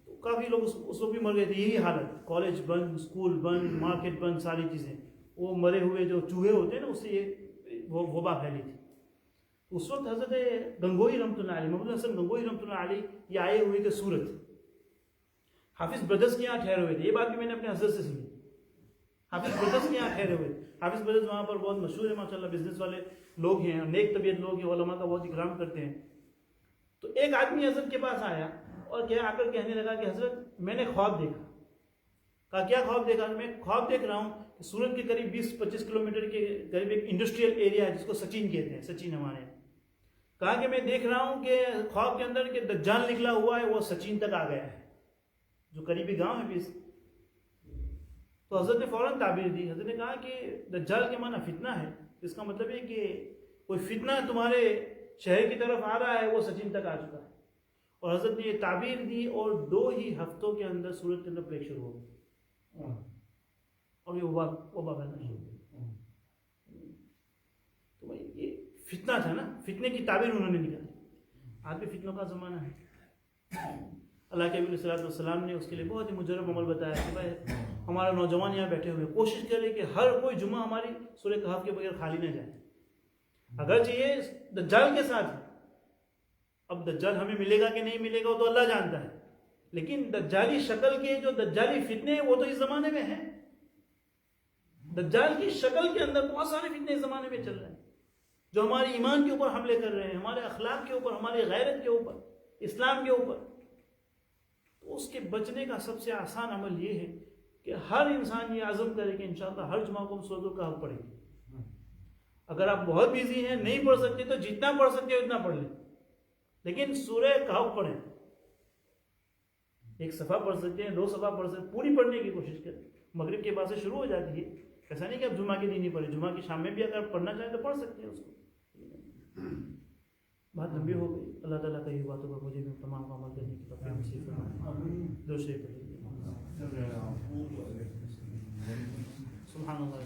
تو کافی لوگ اس وقت بھی مر گئے تھے. یہی حالت, کالج بند, اسکول بند, مارکیٹ بند, ساری چیزیں, وہ مرے ہوئے جو چوہے ہوتے ہیں نا, اس سے یہ وبا پھیلی تھی. اس وقت حضرت گنگوئی رحمۃ اللہ علیہ, محمد حسن گنگوئی رحمۃ اللہ علیہ یہ آئے ہوئے تھے سورت, حافظ بردس کے یہاں ٹھہرے ہوئے تھے. یہ بات بھی میں نے اپنے حضرت سے سنی, حافظ بردس کے یہاں ٹھہرے ہوئے تھے. حافظ بردس وہاں پر بہت مشہور ہے ماشاء اللہ, بزنس والے لوگ ہیں, نیک طبیعت لوگ ہیں, علماء کا بہت اکرام کرتے ہیں. تو ایک آدمی حضرت کے پاس آیا اور آ کر کہنے لگا کہ حضرت میں نے خواب دیکھا. کہا کیا خواب دیکھا؟ میں خواب دیکھ رہا ہوں کہ سورت کے قریب 20-25 کلومیٹر کے قریب ایک انڈسٹریل ایریا ہے جس کو سچین کہتے ہیں, سچین ہمارے. کہا کہ میں دیکھ رہا ہوں کہ خواب کے اندر کہ دجال نکلا ہوا ہے, وہ سچین تک آ گیا ہے, جو قریبی گاؤں ہے 20. تو حضرت نے فوراً تعبیر دی. حضرت نے کہا کہ دجال کے معنی فتنہ ہے, اس کا مطلب ہے کہ کوئی فتنہ تمہارے شہر کی طرف آ رہا ہے, وہ سچین تک آ چکا ہے. اور حضرت نے یہ تعبیر دی, اور 2 ہی ہفتوں کے اندر سورت کے اندر پلیگ شروع ہو گئی, اور یہ وبا پھیلنا شروع ہو گئی. تو بھائی یہ فتنہ تھا نا, فتنے کی تعبیر انہوں نے نکالی. آج بھی فتنوں کا زمانہ ہے. اللہ کے نبی صلی اللہ علیہ وسلم نے اس کے لیے بہت ہی مجرب عمل بتایا کہ بھائی ہمارا نوجوان یہاں بیٹھے ہوئے, کوشش کرے کہ ہر کوئی جمعہ ہماری سورہ کہف کے بغیر خالی نہ جائے. اگرچہ یہ دجال کے ساتھ ہے, اب دجال ہمیں ملے گا کہ نہیں ملے گا وہ تو اللہ جانتا ہے, لیکن دجالی شکل کے جو دجالی فتنے ہیں وہ تو اس زمانے میں ہیں. دجال کی شکل کے اندر بہت سارے فتنے اس زمانے میں چل رہے ہیں, جو ہمارے ایمان کے اوپر حملے کر رہے ہیں, ہمارے اخلاق کے اوپر, ہماری غیرت کے اوپر, اسلام کے اوپر. تو اس کے بچنے کا سب سے آسان عمل یہ ہے کہ ہر انسان یہ عزم کرے کہ انشاءاللہ ہر جمعہ کو ہم سورۃ الکہف پڑھیں گے. اگر آپ بہت بیزی ہیں, نہیں پڑھ سکتے, تو جتنا پڑھ سکتے ہو اتنا پڑھ لیں, لیکن سورہ کہف پڑھیں. ایک صفحہ پڑھ سکتے ہیں، 2 صفحہ پڑھ سکتے ہیں، پوری پڑھنے کی کوشش کریں. مغرب کے بعد سے شروع ہو جاتی ہے، ایسا نہیں کہ اب جمعہ کے دن ہی پڑھیں، جمعہ کی شام میں بھی اگر پڑھنا چاہیں تو پڑھ سکتے ہیں اس کو. بات لمبی ہو گئی. اللہ تعالیٰ کا یہ باتوں پر مجھے بھی تمام عمل کرنے کی توفیق نصیب فرمائے. دو شریف پڑھ لیجیے. سبحان اللہ.